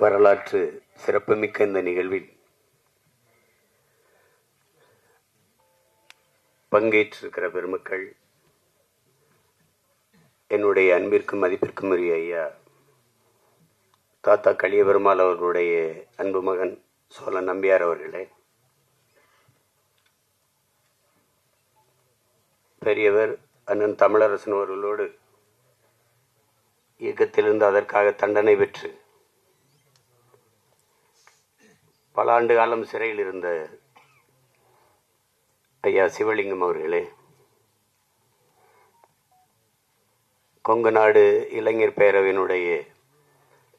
வரலாற்று சிறப்புமிக்க இந்த நிகழ்வில் பங்கேற்றிருக்கிற பெருமக்கள், என்னுடைய அன்பிற்கும் மதிப்பிற்கும் உரிய ஐயா தாத்தா கலியபெருமாள் அவர்களுடைய அன்பு மகன் சோழ நம்பியார் அவர்களே, பெரியவர் அண்ணன் தமிழரசன் அவர்களோடு இயக்கத்திலிருந்து அதற்காக தண்டனை பெற்று பல ஆண்டு காலம் சிறையில் இருந்த ஐயா சிவலிங்கம் அவர்களே, கொங்கு நாடு இளைஞர் பேரவையினுடைய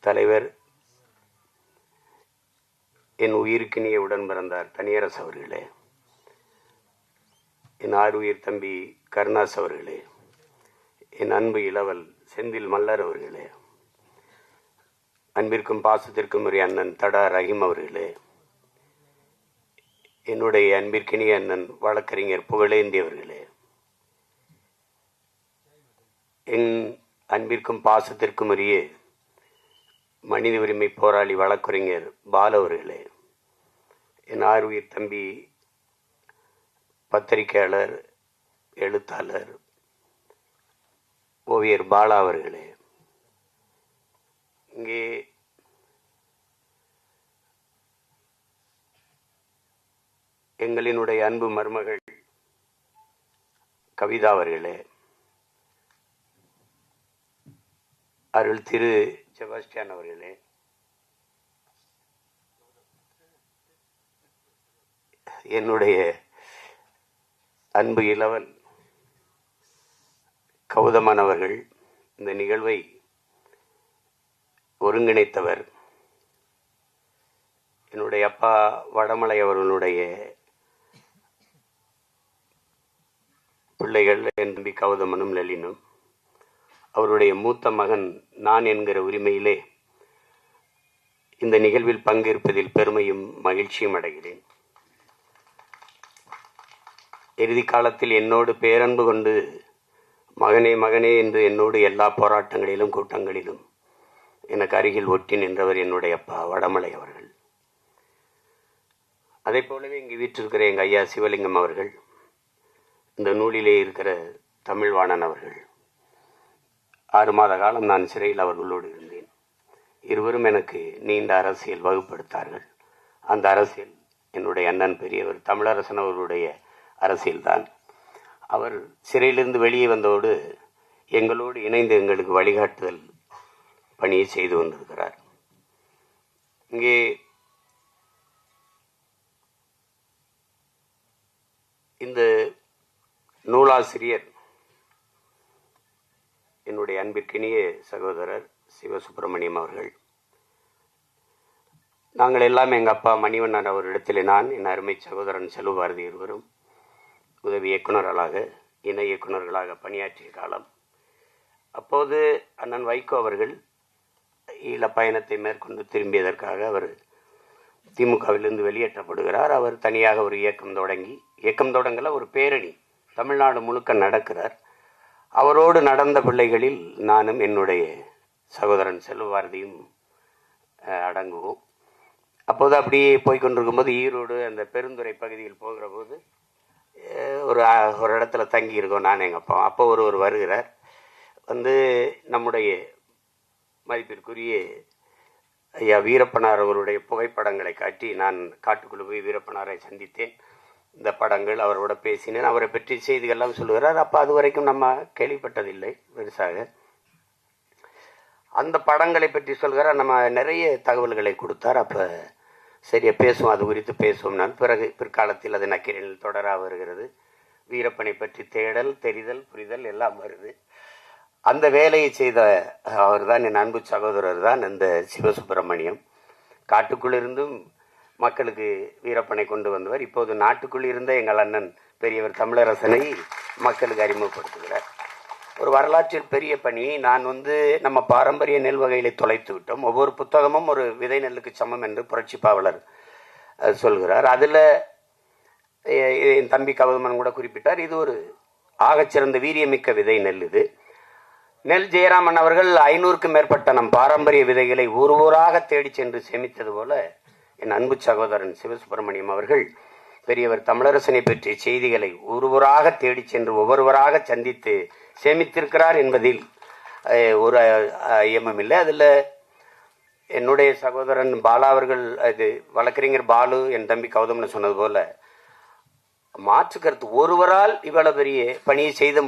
தலைவர், என் உயிருக்கினிய உடன் பிறந்தார் தனியரசு அவர்களே, என் ஆறுயிர் தம்பி கருணாஸ் அவர்களே, என் அன்பு இளவல் செந்தில் மல்லர் அவர்களே, அன்பிற்கும் பாசத்திற்கும் உரிய அண்ணன் தடா ரஹீம் அவர்களே, என்னுடைய அன்பிற்கினிய அண்ணன் வழக்கறிஞர் புகழேந்தி அவர்களே, என் அன்பிற்கும் பாசத்திற்கும் உரிய மனித உரிமை போராளி வழக்கறிஞர் பால் அவர்களே, என் ஆறுயிர் தம்பி பத்திரிகையாளர் எழுத்தாளர் ஓவியர் பாலா அவர்களே, இங்கே எங்களினுடைய அன்பு மருமகள் கவிதா அவர்களே, அருள் திரு செபாஸ்டியன் அவர்களே, என்னுடைய அன்பு இளவல் கௌதமன் அவர்கள், இந்த நிகழ்வை ஒருங்கிணைத்தவர், என்னுடைய அப்பா வடமலை அவர்களுடைய பிள்ளைகள் என் தம்பி கௌதமனும் லலினும், அவருடைய மூத்த மகன் நான் என்கிற உரிமையிலே இந்த நிகழ்வில் பங்கேற்பதில் பெருமையும் மகிழ்ச்சியும் அடைகிறேன். இறுதி காலத்தில் என்னோடு பேரன்பு கொண்டு மகனே மகனே என்று என்னோடு எல்லா போராட்டங்களிலும் கூட்டங்களிலும் எனக்கு அருகில் ஒட்டி நின்றவர் என்னுடைய அப்பா வடமலை அவர்கள். அதை போலவே இங்கு வீற்றிருக்கிற எங்கள் ஐயா சிவலிங்கம் அவர்கள், இந்த நூலிலே இருக்கிற தமிழ்வாணன் அவர்கள், 6 மாத காலம் நான் சிறையில் அவர்களோடு இருந்தேன். இருவரும் எனக்கு நீண்ட அரசியல் வகுப்படுத்தார்கள். அந்த அரசியல் என்னுடைய அண்ணன் பெரியவர் தமிழரசன் அவர்களுடைய அரசியல்தான். அவர் சிறையிலிருந்து வெளியே வந்தோடு எங்களோடு இணைந்து எங்களுக்கு வழிகாட்டுதல் பணியை செய்து வந்திருக்கிறார். இங்கே இந்த நூலாசிரியர் என்னுடைய அன்பிற்கினிய சகோதரர் சிவசுப்பிரமணியம் அவர்கள். நாங்கள் எல்லாம் எங்கள் அப்பா மணிவண்ணன் அவரிடத்தில் நான், என் அருமை சகோதரன் செல்வபாரதி இருவரும் உதவி இயக்குநர்களாக இணை இயக்குநர்களாக பணியாற்றிய காலம். அப்போது அண்ணன் வைகோ அவர்கள் ஈழ பயணத்தை மேற்கொண்டு திரும்பியதற்காக அவர் திமுகவிலிருந்து வெளியேற்றப்படுகிறார். அவர் தனியாக ஒரு இயக்கம் தொடங்கல, ஒரு பேரணி தமிழ்நாடு முழுக்க நடக்கிறார். அவரோடு நடந்த பிள்ளைகளில் நானும் என்னுடைய சகோதரன் செல்வபாரதியும் அடங்குவோம். அப்போது அப்படியே போய்கொண்டிருக்கும்போது ஈரோடு அந்த பெருந்துறை பகுதியில் போகிற போது ஒரு இடத்துல தங்கி இருக்கோம் நான் எங்கள் அப்பா. அப்போ ஒருவர் வருகிறார். வந்து நம்முடைய மதிப்பிற்குரிய ஐயா வீரப்பனார் அவருடைய புகைப்படங்களை காட்டி, நான் காட்டுக்குள்ளே போய் வீரப்பனாரை சந்தித்தேன், இந்த படங்கள் அவரோட பேசினேன், அவரை பற்றி செய்திகள்லாம் சொல்லுகிறார். அப்போ அது வரைக்கும் நம்ம கேள்விப்பட்டதில்லை பெருசாக. அந்த படங்களை பற்றி சொல்கிறார், நம்ம நிறைய தகவல்களை கொடுத்தார். அப்போ சரியா பேசுவோம், அது குறித்து பேசுவோம். நான் பிற்காலத்தில் அது நக்கீரனில் தொடராக வருகிறது. வீரப்பனை பற்றி தேடல், தெரிதல், புரிதல் எல்லாம் வருது. அந்த வேலையை செய்த அவர் தான், என் அன்பு சகோதரர் தான் இந்த சிவசுப்பிரமணியம். காட்டுக்குள்ளிருந்தும் மக்களுக்கு வீரப்பனை கொண்டு வந்தவர். இப்போது நாட்டுக்குள் இருந்த எங்கள் அண்ணன் பெரியவர் தமிழரசனை மக்களுக்கு அறிமுகப்படுத்துகிறார். ஒரு வரலாற்றில் பெரிய பணி. நான் நம்ம பாரம்பரிய நெல் வகைகளை தொலைத்து விட்டோம். ஒவ்வொரு புத்தகமும் ஒரு விதை நெல்லுக்கு சமம் என்று புரட்சி பாவலர் சொல்கிறார். அதில் என் தம்பி கௌதமன் கூட குறிப்பிட்டார், இது ஒரு ஆகச்சிறந்த வீரியமிக்க விதை நெல். இது நெல் ஜெயராமன் அவர்கள் 500க்கும் மேற்பட்ட நம் பாரம்பரிய விதைகளை ஊர் ஊராக தேடி சென்று சேமித்தது போல என் அன்பு சகோதரன் சிவசுப்பிரமணியம் அவர்கள் பெரியவர் தமிழரசனை பற்றிய செய்திகளை ஊர் ஊராக தேடி சென்று ஒவ்வொருவராக சந்தித்து சேமித்திருக்கிறார் என்பதில் ஒரு ஐயமும் இல்லை. அதில் என்னுடைய சகோதரன் பாலா அவர்கள், இது வழக்கறிஞர் பாலு, என் தம்பி கௌதம்னு சொன்னது போல மாற்று கருத்து ஒருவரால் இவ்வளவு பெரிய பணியை செய்த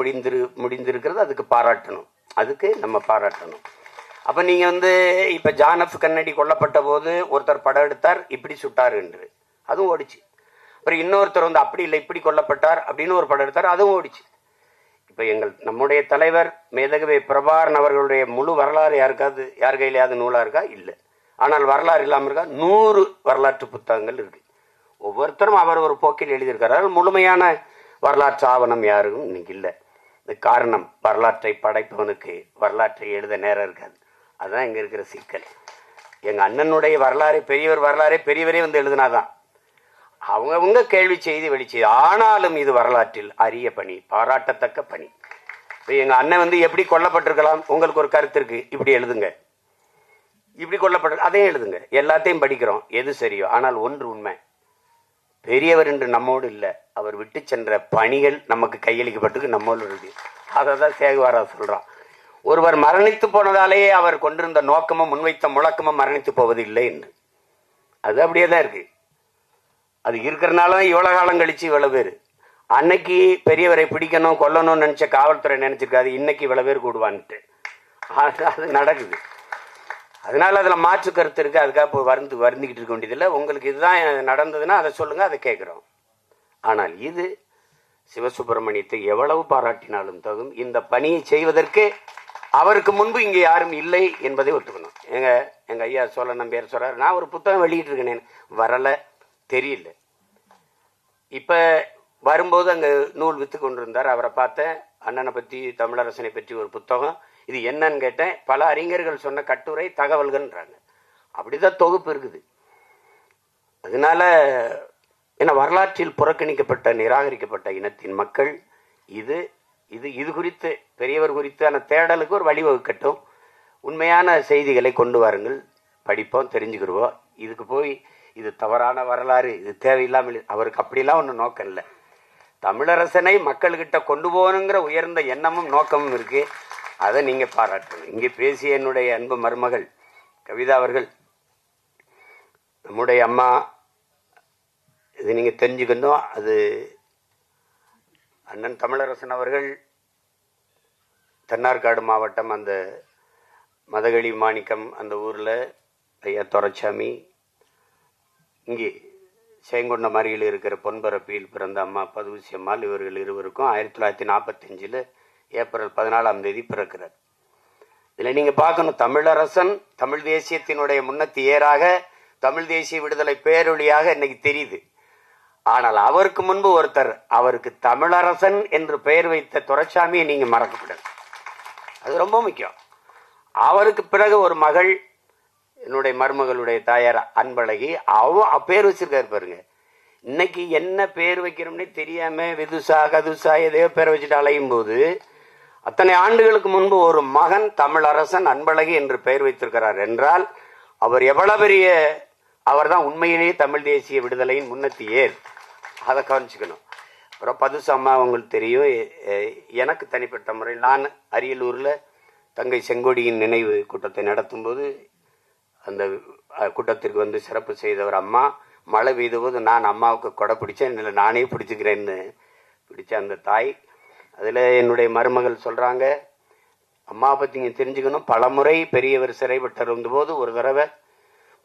முடிந்திருக்கிறது. அதுக்கு பாராட்டணும், அதுக்கு நம்ம பாராட்டணும். அப்போ நீங்கள் இப்போ ஜான் எஃப் கென்னடி கொல்லப்பட்ட போது ஒருத்தர் படம் எடுத்தார், இப்படி சுட்டார் என்று, அதுவும் ஓடிச்சு. அப்புறம் இன்னொருத்தர் அப்படி இல்லை இப்படி கொல்லப்பட்டார் அப்படின்னு ஒரு படம் எடுத்தார், அதுவும் ஓடிச்சு. இப்போ நம்முடைய தலைவர் மேதகவே பிரபாகரன் அவர்களுடைய முழு வரலாறு யார் கையிலையாவது நூலாக இருக்கா? இல்லை. ஆனால் வரலாறு இல்லாமல் இருக்கா? 100 வரலாற்று புத்தகங்கள் இருக்கு. ஒவ்வொருத்தரும் அவர் ஒரு போக்கில் எழுதியிருக்கிறார். முழுமையான வரலாற்று ஆவணம் யாருக்கும் இன்னைக்கு இல்லை. இந்த காரணம், வரலாற்றை படைப்பவனுக்கு வரலாற்றை எழுத நேரம் இருக்காது. அதுதான் இங்கே இருக்கிற சிக்கல். எங்கள் அண்ணனுடைய வரலாறு, பெரியவர் வரலாறே பெரியவரே எழுதினாதான். அவங்கவுங்க கேள்வி செய்தி வெளிச்செய்தி. ஆனாலும் இது வரலாற்றில் அரிய பணி, பாராட்டத்தக்க பணி. இப்போ எங்கள் அண்ணன் எப்படி கொல்லப்பட்டிருக்கலாம், உங்களுக்கு ஒரு கருத்து இருக்கு, இப்படி எழுதுங்க. இப்படி கொல்லப்பட்டிருக்கு, அதையும் எழுதுங்க. எல்லாத்தையும் படிக்கிறோம், எது சரியோ. ஆனால் ஒன்று உண்மை, பெரியவர் என்று நம்மோடு இல்லை, அவர் விட்டு சென்ற பணிகள் நமக்கு கையளிக்கப்பட்டிருக்கு, நம்மோடு இருக்கு. அதை தான் சேகுவாரா சொல்கிறான். ஒருவர் மரணித்து போனதாலேயே அவர் கொண்டிருந்த நோக்கமும் முன்வைத்த முழக்கமும் மரணித்து போவது இல்லை என்று. அது அப்படியே தான் இருக்கு. அது இருக்கிறனால தான் இவ்வளோ காலம் கழிச்சு இவ்வளவு பேர். அன்னைக்கு பெரியவரை பிடிக்கணும் கொல்லணும்னு நினைச்ச காவல்துறை நினைச்சிருக்காது, இன்னைக்கு இவ்வளவு பேர் கூடுவான்ட்டு. அது நடக்குது. அதனால அதில் மாற்று கருத்து இருக்கு. அதுக்காக இப்போ வருந்திக்கிட்டு இருக்க வேண்டியதில்லை. உங்களுக்கு இதுதான் நடந்ததுன்னா அதை சொல்லுங்க, அதை கேட்குறோம். ஆனால் இது சிவசுப்பிரமணியத்தை எவ்வளவு பாராட்டினாலும் தகும். இந்த பணியை செய்வதற்கு அவருக்கு முன்பு இங்கே யாரும் இல்லை என்பதை ஒத்துக்கணும். எங்க ஐயா சோழ நம்பியார் சொல்றாரு, நான் ஒரு புத்தகம் வெளியிட்டு இருக்கேன், வரலை, தெரியல. இப்ப வரும்போது அங்க நூல் வித்து கொண்டிருந்தார். அவரை பார்த்தேன். அண்ணனை பற்றி, தமிழரசனை பற்றி ஒரு புத்தகம். இது என்னன்னு கேட்டேன். பல அறிஞர்கள் சொன்ன கட்டுரை, தகவல்கள்ன்றாங்க. அப்படிதான் தொகுப்பு இருக்குது. அதனால என்ன, வரலாற்றில் புறக்கணிக்கப்பட்ட நிராகரிக்கப்பட்ட இனத்தின் மக்கள் இது இது இது குறித்து, பெரியவர் குறித்தான தேடலுக்கு ஒரு வழிவகுக்கட்டும். உண்மையான செய்திகளை கொண்டு வாருங்கள், படிப்போம், தெரிஞ்சுக்கிடுவோம். இதுக்கு போய் இது தவறான வரலாறு, இது தேவையில்லாமல், அவருக்கு அப்படிலாம் ஒன்றும் நோக்கம் இல்லை. தமிழரசனை மக்கள்கிட்ட கொண்டு போகணுங்கிற உயர்ந்த எண்ணமும் நோக்கமும் இருக்கு. அதை நீங்க பாராட்டணும். இங்கே பேசிய என்னுடைய அன்பு மருமகள் கவிதா அவர்கள், நம்முடைய அம்மா, இது நீங்க தெரிஞ்சுக்கணும். அது அண்ணன் தமிழரசன் அவர்கள் தென்னார்காடு மாவட்டம், அந்த மதகளி மாணிக்கம் அந்த ஊரில் ஐயா துரைச்சாமி, இங்கே சேங்கொண்டம் அருகில் இருக்கிற பொன்பரப்பியில் பிறந்த அம்மா பதுவுசி அம்மாள், இவர்கள் இருவருக்கும் 1945 ஏப்ரல் 14 பிறக்கிறார். இதில் நீங்கள் பார்க்கணும், தமிழரசன் தமிழ் தேசியத்தினுடைய முன்னத்தி ஏறாக, தமிழ் தேசிய விடுதலை பேரொழியாக இன்னைக்கு தெரியுது. ஆனால் அவருக்கு முன்பு ஒருத்தர், அவருக்கு தமிழரசன் என்று பெயர் வைத்த துரைசாமியை நீங்க மறக்கக்கூடாது. அது ரொம்ப முக்கியம். அவருக்கு பிறகு ஒரு மகள், என்னுடைய மருமகளுடைய தாயார் அன்பழகி, பேர் வச்சிருக்காரு பாருங்க. இன்னைக்கு என்ன பேர் வைக்கிறோம்னே தெரியாம விதுசா கதுசா எதையோ பேர் வச்சுட்டு அலையும் போது, அத்தனை ஆண்டுகளுக்கு முன்பு ஒரு மகன் தமிழரசன் அன்பழகி என்று பெயர் வைத்திருக்கிறார் என்றால் அவர் எவ்வளவு பெரிய, அவர் தான் உண்மையிலேயே தமிழ் தேசிய விடுதலையின் முன்னத்தி ஏர். அதை கவனிச்சுக்கணும். அப்புறம் பதுசம்மா உங்களுக்கு தெரியும். எனக்கு தனிப்பட்ட முறையில் நான் அரியலூரில் தங்கை செங்கோடியின் நினைவு கூட்டத்தை நடத்தும் போது அந்த கூட்டத்திற்கு சிறப்பு செய்தவர் அம்மா. மழை பெய்த போது நான் அம்மாவுக்கு கொடை பிடிச்சேன், இல்லை நானே பிடிச்சிக்கிறேன்னு பிடிச்ச அந்த தாய். அதில் என்னுடைய மருமகள் சொல்கிறாங்க, அம்மாவை பற்றி நீங்கள் தெரிஞ்சுக்கணும், பலமுறை பெரியவர் சிறைப்பட்டிருந்த போது ஒரு தடவை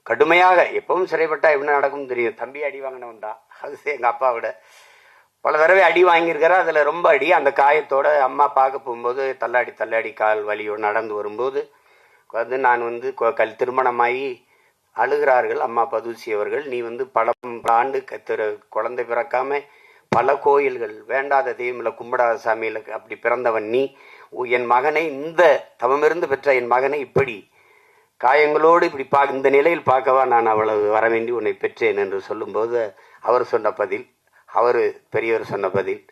கடுமையாக, எப்பவும் சிறைப்பட்டா என்ன நடக்கும் தெரியும், தம்பி அடி வாங்கினவன் தான், அது எங்கள் அப்பாவோட பல தடவை அடி வாங்கியிருக்கிறார். அதில் ரொம்ப அடி. அந்த காயத்தோட அம்மா பார்க்க போகும்போது தள்ளாடி தள்ளாடி கால் வலியோடு நடந்து வரும்போது நான் திருமணமாகி அழுகிறார்கள் அம்மா பதுசி அவர்கள். நீ பல ஆண்டு குழந்தை பிறக்காம பல கோயில்கள், வேண்டாத தெய்வமில்ல, கும்பிடாத சாமியில் அப்படி பிறந்தவன் நீ, என் மகனை, இந்த தவமிருந்து பெற்ற என் மகனை இப்படி காயங்களோடு இப்படி இந்த நிலையில் பார்க்கவா நான் அவ்வளவு வர வேண்டி உன்னை பெற்றேன் என்று சொல்லும்போது அவர் சொன்ன பதில், அவர் பெரியவர் சொன்ன பதில்,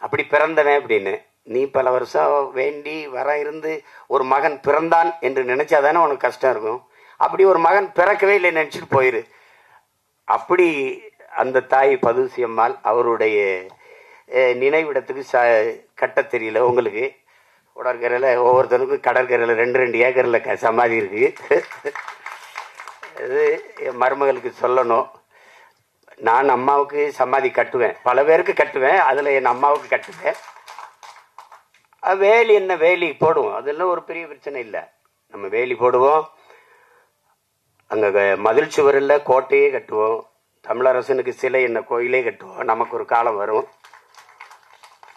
அப்படி பிறந்தவன் அப்படின்னு. நீ பல வருஷம் வேண்டி வர இருந்து ஒரு மகன் பிறந்தான் என்று நினைச்சாதானே உனக்கு கஷ்டம் இருக்கும். அப்படி ஒரு மகன் பிறக்கவே இல்லை நினைச்சிட்டு போயிரு. அப்படி அந்த தாய் பதுசி அம்மாள் அவருடைய நினைவிடத்துக்கு கட்ட தெரியல உங்களுக்கு. உடற்கரையில் ஒவ்வொருத்தருக்கும் கடற்கரையில் 2 ஏக்கரில் சமாதி இருக்கு. இது என் மருமகளுக்கு சொல்லணும். நான் அம்மாவுக்கு சமாதி கட்டுவேன், பல பேருக்கு கட்டுவேன், அதில் என் அம்மாவுக்கு கட்டுவேன். வேலி என்ன வேலி போடுவோம், அதெல்லாம் ஒரு பெரிய பிரச்சனை இல்லை. நம்ம வேலி போடுவோம், அங்கே மதில் சுவரில் கோட்டையே கட்டுவோம், தமிழரசனுக்கு சிலை என்ன கோயிலே கட்டுவோம். நமக்கு ஒரு காலம் வரும்,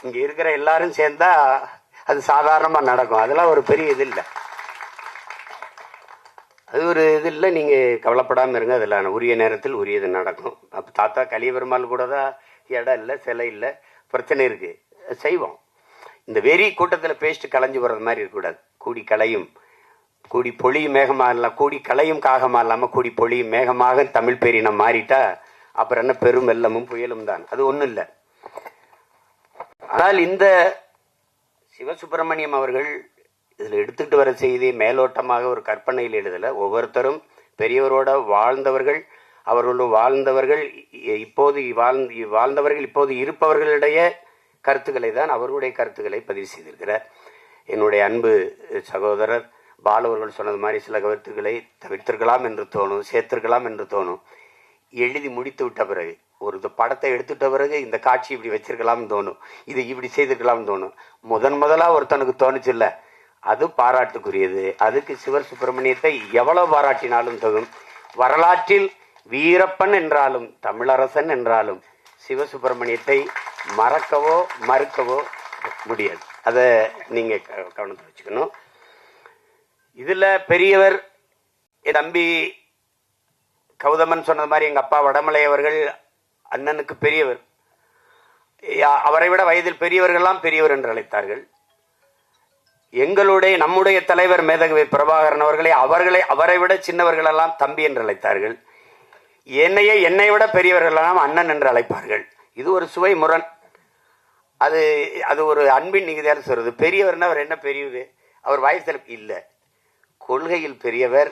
இங்கே இருக்கிற எல்லாரும் சேர்ந்தா அது சாதாரணமாக நடக்கும். அதெல்லாம் ஒரு பெரிய இது இல்லை, அது ஒரு இது இல்லை. நீங்கள் கவலைப்படாமல் இருங்க, அதில் உரிய நேரத்தில் உரியது நடக்கும். அப்போ தாத்தா கலியபெருமாள் கூட தான் இடம் இல்லை, சிலை இல்லை, பிரச்சனை இருக்குது, செய்வோம். இந்த வெறி கூட்டத்தில் பேசிட்டு கலைஞ்சு போகிறது மாதிரி இருக்கக்கூடாது. கூடி கலையும் கூடி பொழியும் மேகமாக இல்லாம கூடி கலையும் காகமாக இல்லாமல் கூடி பொழியும் மேகமாக தமிழ் பேரினம் மாறிட்டா அப்புறம் என்ன பெரும் வெள்ளமும் புயலும் தான். அது ஒன்றும் இல்லை. ஆனால் இந்த சிவசுப்பிரமணியம் அவர்கள் இதில் எடுத்துக்கிட்டு வர செய்தி மேலோட்டமாக ஒரு கற்பனையில் எழுதலை. ஒவ்வொருத்தரும் பெரியவரோட வாழ்ந்தவர்கள், அவர்களும் வாழ்ந்தவர்கள், இப்போது வாழ்ந்தவர்கள் இப்போது இருப்பவர்களுடைய கருத்துக்களை தான், அவர்களுடைய கருத்துக்களை பதிவு செய்திருக்கிறார். என்னுடைய அன்பு சகோதரர் பாலவர்கள் சொன்னது மாதிரி சில கருத்துக்களை தவிர்த்திருக்கலாம் என்று தோணும், சேர்த்திருக்கலாம் என்று தோணும். எழுதி முடித்து விட்ட பிறகு ஒரு படத்தை எடுத்துட்ட பிறகு இந்த காட்சி இப்படி வச்சிருக்கலாம்னு தோணும், இது இப்படி செய்திருக்கலாம்னு தோணும். முதலாக ஒருத்தனுக்கு தோணுச்சு இல்லை, அது பாராட்டுக்குரியது. அதுக்கு சிவர் சுப்பிரமணியத்தை எவ்வளவு பாராட்டினாலும் தகும். வரலாற்றில் வீரப்பன் என்றாலும் தமிழரசன் என்றாலும் சிவசுப்பிரமணியத்தை மறக்கவோ மறுக்கவோ முடியாது. அதை நீங்கள் கவனத்தில் வச்சுக்கணும். இதில் பெரியவர் என் தம்பி கௌதமன் சொன்னது மாதிரி எங்கள் அப்பா வடமலை அவர்கள் அண்ணனுக்கு பெரியவர். அவரை விட வயதில் பெரியவர்கள்லாம் பெரியவர் என்று அழைத்தார்கள். நம்முடைய தலைவர் மேதகவி பிரபாகரன் அவரை விட சின்னவர்கள் எல்லாம் தம்பி என்று அழைத்தார்கள். என்னை விட பெரியவர்கள் எல்லாம் அண்ணன் என்று அழைப்பார்கள். இது ஒரு சுவை முரண். அது ஒரு அன்பின் நிகழ்ச்சியாக சொல்றது. பெரியவர்னா அவர் என்ன பெரியவர், அவர் வயசில் இல்லை, கொள்கையில் பெரியவர்,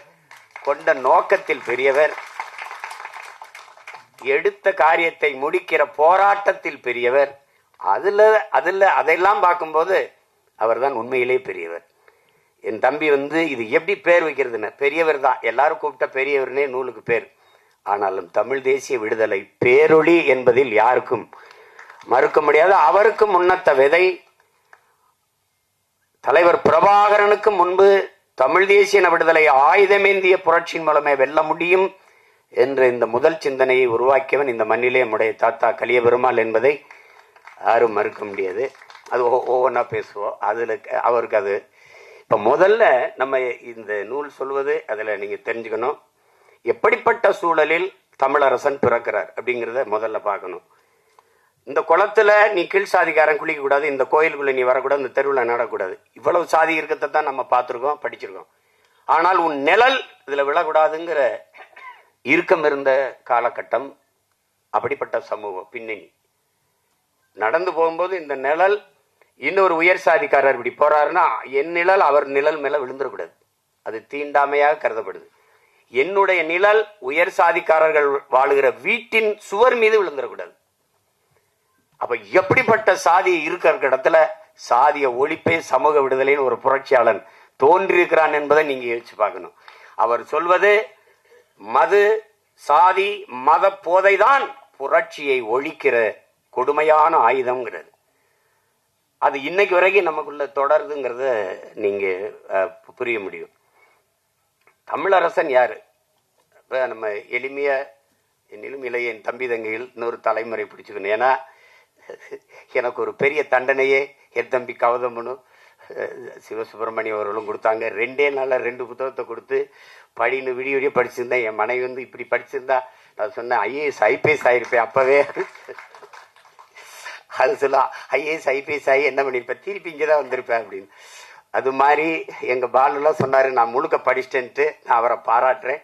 கொண்ட நோக்கத்தில் பெரியவர், எடுத்த காரியத்தை முடிக்கிற போராட்டத்தில் பெரியவர். அதெல்லாம் பார்க்கும்போது அவர் தான் உண்மையிலே பெரியவர். என் தம்பி இது எப்படி பேர் வைக்கிறதுன்னு பெரியவர் தான், எல்லாரும் கூப்பிட்ட பெரியவர்னே நூலுக்கு பேர். ஆனாலும் தமிழ் தேசிய விடுதலை பேரொளி என்பதில் யாருக்கும் மறுக்க முடியாது. அவருக்கு முன்னத்த விதை தலைவர் பிரபாகரனுக்கு முன்பு தமிழ் தேசிய விடுதலை ஆயுதமேந்திய புரட்சியின் மூலமே வெல்ல முடியும் என்ற இந்த முதல் சிந்தனையை உருவாக்கியவன் இந்த மண்ணிலே நம்முடைய தாத்தா கலியபெருமாள் என்பதை யாரும் மறுக்க முடியாது. அது ஒவ்வொன்றா பேசுவோம். அவருக்கு அது இப்போ முதல்ல நம்ம இந்த நூல் சொல்வது அதில் நீங்கள் தெரிஞ்சுக்கணும், எப்படிப்பட்ட சூழலில் தமிழரசன் பிறக்கிறார் அப்படிங்கிறத முதல்ல பார்க்கணும். இந்த குளத்துல நீ கீழ் சாதிக்காரன் குளிக்க கூடாது, இந்த கோயிலுக்குள்ள நீ வரக்கூடாது, இந்த தெருவில் நடக்கூடாது, இவ்வளவு சாதி இருக்கத்தை தான் நம்ம பார்த்துருக்கோம், படிச்சிருக்கோம். ஆனால் உன் நிழல் இதுல விழக்கூடாதுங்கிற இறுக்கம் இருந்த காலகட்டம், அப்படிப்பட்ட சமூகம் பின்னணி. நடந்து போகும்போது இந்த நிழல் இன்னொரு உயர் சாதிக்காரர் இப்படி போறாருன்னா என் நிழல் அவர் நிழல் மேல விழுந்துடக்கூடாது, அது தீண்டாமையாக கருதப்படுது. என்னுடைய நிழல் உயர் சாதிக்காரர்கள் வாழுகிற வீட்டின் சுவர் மீது விழுந்துடக்கூடாது. அப்ப எப்படிப்பட்ட சாதி இருக்கிற இடத்துல சாதிய ஒழிப்பே சமூக விடுதலைன்னு ஒரு புரட்சியாளன் தோன்றியிருக்கிறான் என்பதை நீங்க யோசிச்சு பார்க்கணும். அவர் சொல்வது மது சாதி மத போதைதான் புரட்சியை ஒழிக்கிற கொடுமையான ஆயுதம்ங்கிறது. அது இன்னைக்கு வரைக்கும் நமக்குள்ள தொடருதுங்கிறத நீங்க புரிய முடியும். தமிழரசன் யாரு? இப்ப நம்ம எளிமையா என்னிலும் இளைய என் தம்பி தங்கைகள் இன்னொரு தலைமுறை பிடிச்சுக்கணும். ஏன்னா எனக்கு ஒரு பெரிய தண்டனையே என் தம்பி கௌதமனும் சிவசுப்பிரமணியம் அவர்களும் கொடுத்தாங்க. 2 நாள்ல 2 புத்தகத்தை கொடுத்து படின்னு விடிய படிச்சிருந்தேன். என் மனைவி இப்படி படிச்சிருந்தா நான் சொன்னேன் ஐஏஎஸ் ஐபிஎஸ் ஆயிருப்பேன் அப்பவே. அது சொல்ல ஐஏஎஸ் ஐபிஎஸ் ஆகி என்ன பண்ணிருப்பேன், திருப்பி இங்கதான் வந்திருப்பேன் அப்படின்னு. அது மாதிரி எங்க பாலுலாம் சொன்னாரு, நான் முழுக்க படிச்சிட்டேன்ட்டு. நான் அவரை பாராட்டுறேன்.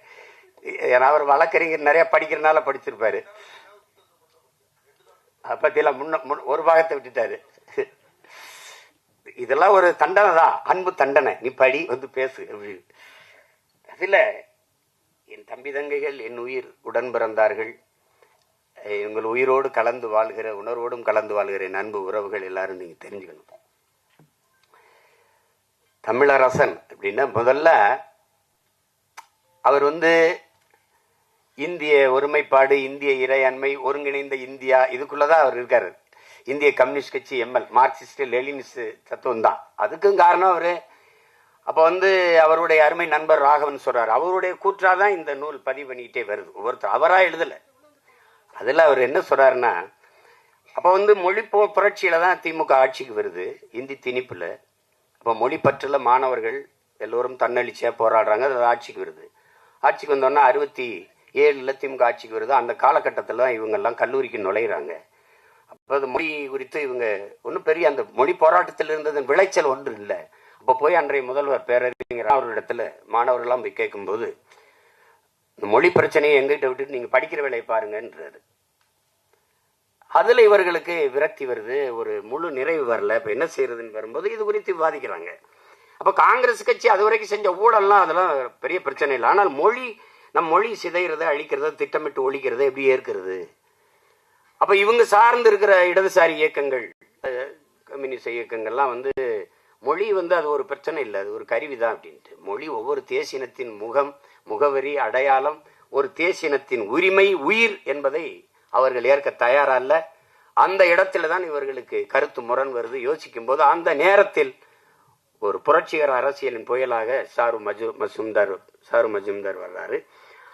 ஏன்னா அவர் வழக்கறிஞர், நிறைய படிக்கிறனால படிச்சிருப்பாரு. பத்தியெல்லாம் ஒரு பாகத்தை விட்டுட்டாரு. இதெல்லாம் ஒரு தண்டனை தான், அன்பு தண்டனை. நீ படி வந்து பேசு அப்படின்னு. அதுல என் தம்பி தங்கைகள் என் உயிர் உடன் பிறந்தார்கள், உங்கள் உயிரோடு கலந்து வாழ்கிற, உணர்வோடும் கலந்து வாழ்கிற என் அன்பு உறவுகள் எல்லாரும் நீங்க தெரிஞ்சுக்கணும். தமிழரசன் அப்படின்னா முதல்ல அவர் இந்திய ஒருமைப்பாடு, இந்திய இறையாண்மை, ஒருங்கிணைந்த இந்தியா, இதுக்குள்ளதான் அவர் இருக்காரு. இந்திய கம்யூனிஸ்ட் கட்சி எம்எல், மார்க்சிஸ்ட் லெனினிஸ்ட் தத்துவம் தான். அதுக்கும் காரணம் அவரு. அப்ப அவருடைய அருமை நண்பர் ராகவன் சொல்றாரு, அவருடைய கூற்றாதான் இந்த நூல் பதிவு பண்ணிக்கிட்டே வருது. ஒவ்வொருத்தர் அவரா எழுதல. அதுல அவர் என்ன சொல்றாருன்னா, அப்ப மொழி புரட்சியில தான் திமுக ஆட்சிக்கு வருது, இந்தி திணிப்புல. அப்ப மொழி பற்றுல மாணவர்கள் எல்லோரும் தன்னெழுச்சியா போராடுறாங்க, அது ஆட்சிக்கு வருது. ஆட்சிக்கு வந்தோன்னா 67 திமுக ஆட்சிக்கு வருது. அந்த காலகட்டத்தில் இவங்கெல்லாம் கல்லூரிக்கு நுழையிறாங்க. அப்போ அது மொழி குறித்து இவங்க ஒன்றும் பெரிய அந்த மொழி போராட்டத்தில் இருந்தது விளைச்சல் ஒன்று இல்லை. அப்போ போய் அன்றைய முதல்வர் பேரறிஞர் அவரிடத்துல மாணவர்கள்லாம் போய் கேட்கும்போது, இந்த மொழி பிரச்சனையை எங்கிட்ட விட்டுட்டு நீங்க படிக்கிற வேலையை பாருங்கன்றாரு. அதுல இவர்களுக்கு விரக்தி வருது, ஒரு முழு நிறைவு வரல. இப்ப என்ன செய்யறதுன்னு வரும்போது இது குறித்து விவாதிக்கிறாங்க. அப்ப காங்கிரஸ் கட்சி அது வரைக்கும் செஞ்ச ஊழல்லாம் அதெல்லாம் பெரிய பிரச்சனை இல்லை. ஆனால் நம் மொழி சிதைகிறத, அழிக்கிறத, திட்டமிட்டு ஒழிக்கிறத எப்படி ஏற்கிறது? அப்ப இவங்க சார்ந்து இருக்கிற இடதுசாரி இயக்கங்கள், கம்யூனிஸ்ட் இயக்கங்கள்லாம் மொழி அது ஒரு பிரச்சனை இல்லை, அது ஒரு கருவிதான் அப்படின்ட்டு. மொழி ஒவ்வொரு தேசியத்தின் முகவரி, அடையாளம், ஒரு தேசியத்தின் உரிமை, உயிர் என்பதை அவர்கள் ஏற்க தயாரா இல்ல. அந்த இடத்துல தான் இவர்களுக்கு கருத்து முரண் வருது. யோசிக்கும் போது அந்த நேரத்தில் ஒரு புரட்சிகர அரசியலின் புயலாக சாரு மஜும்தார் வர்றாரு.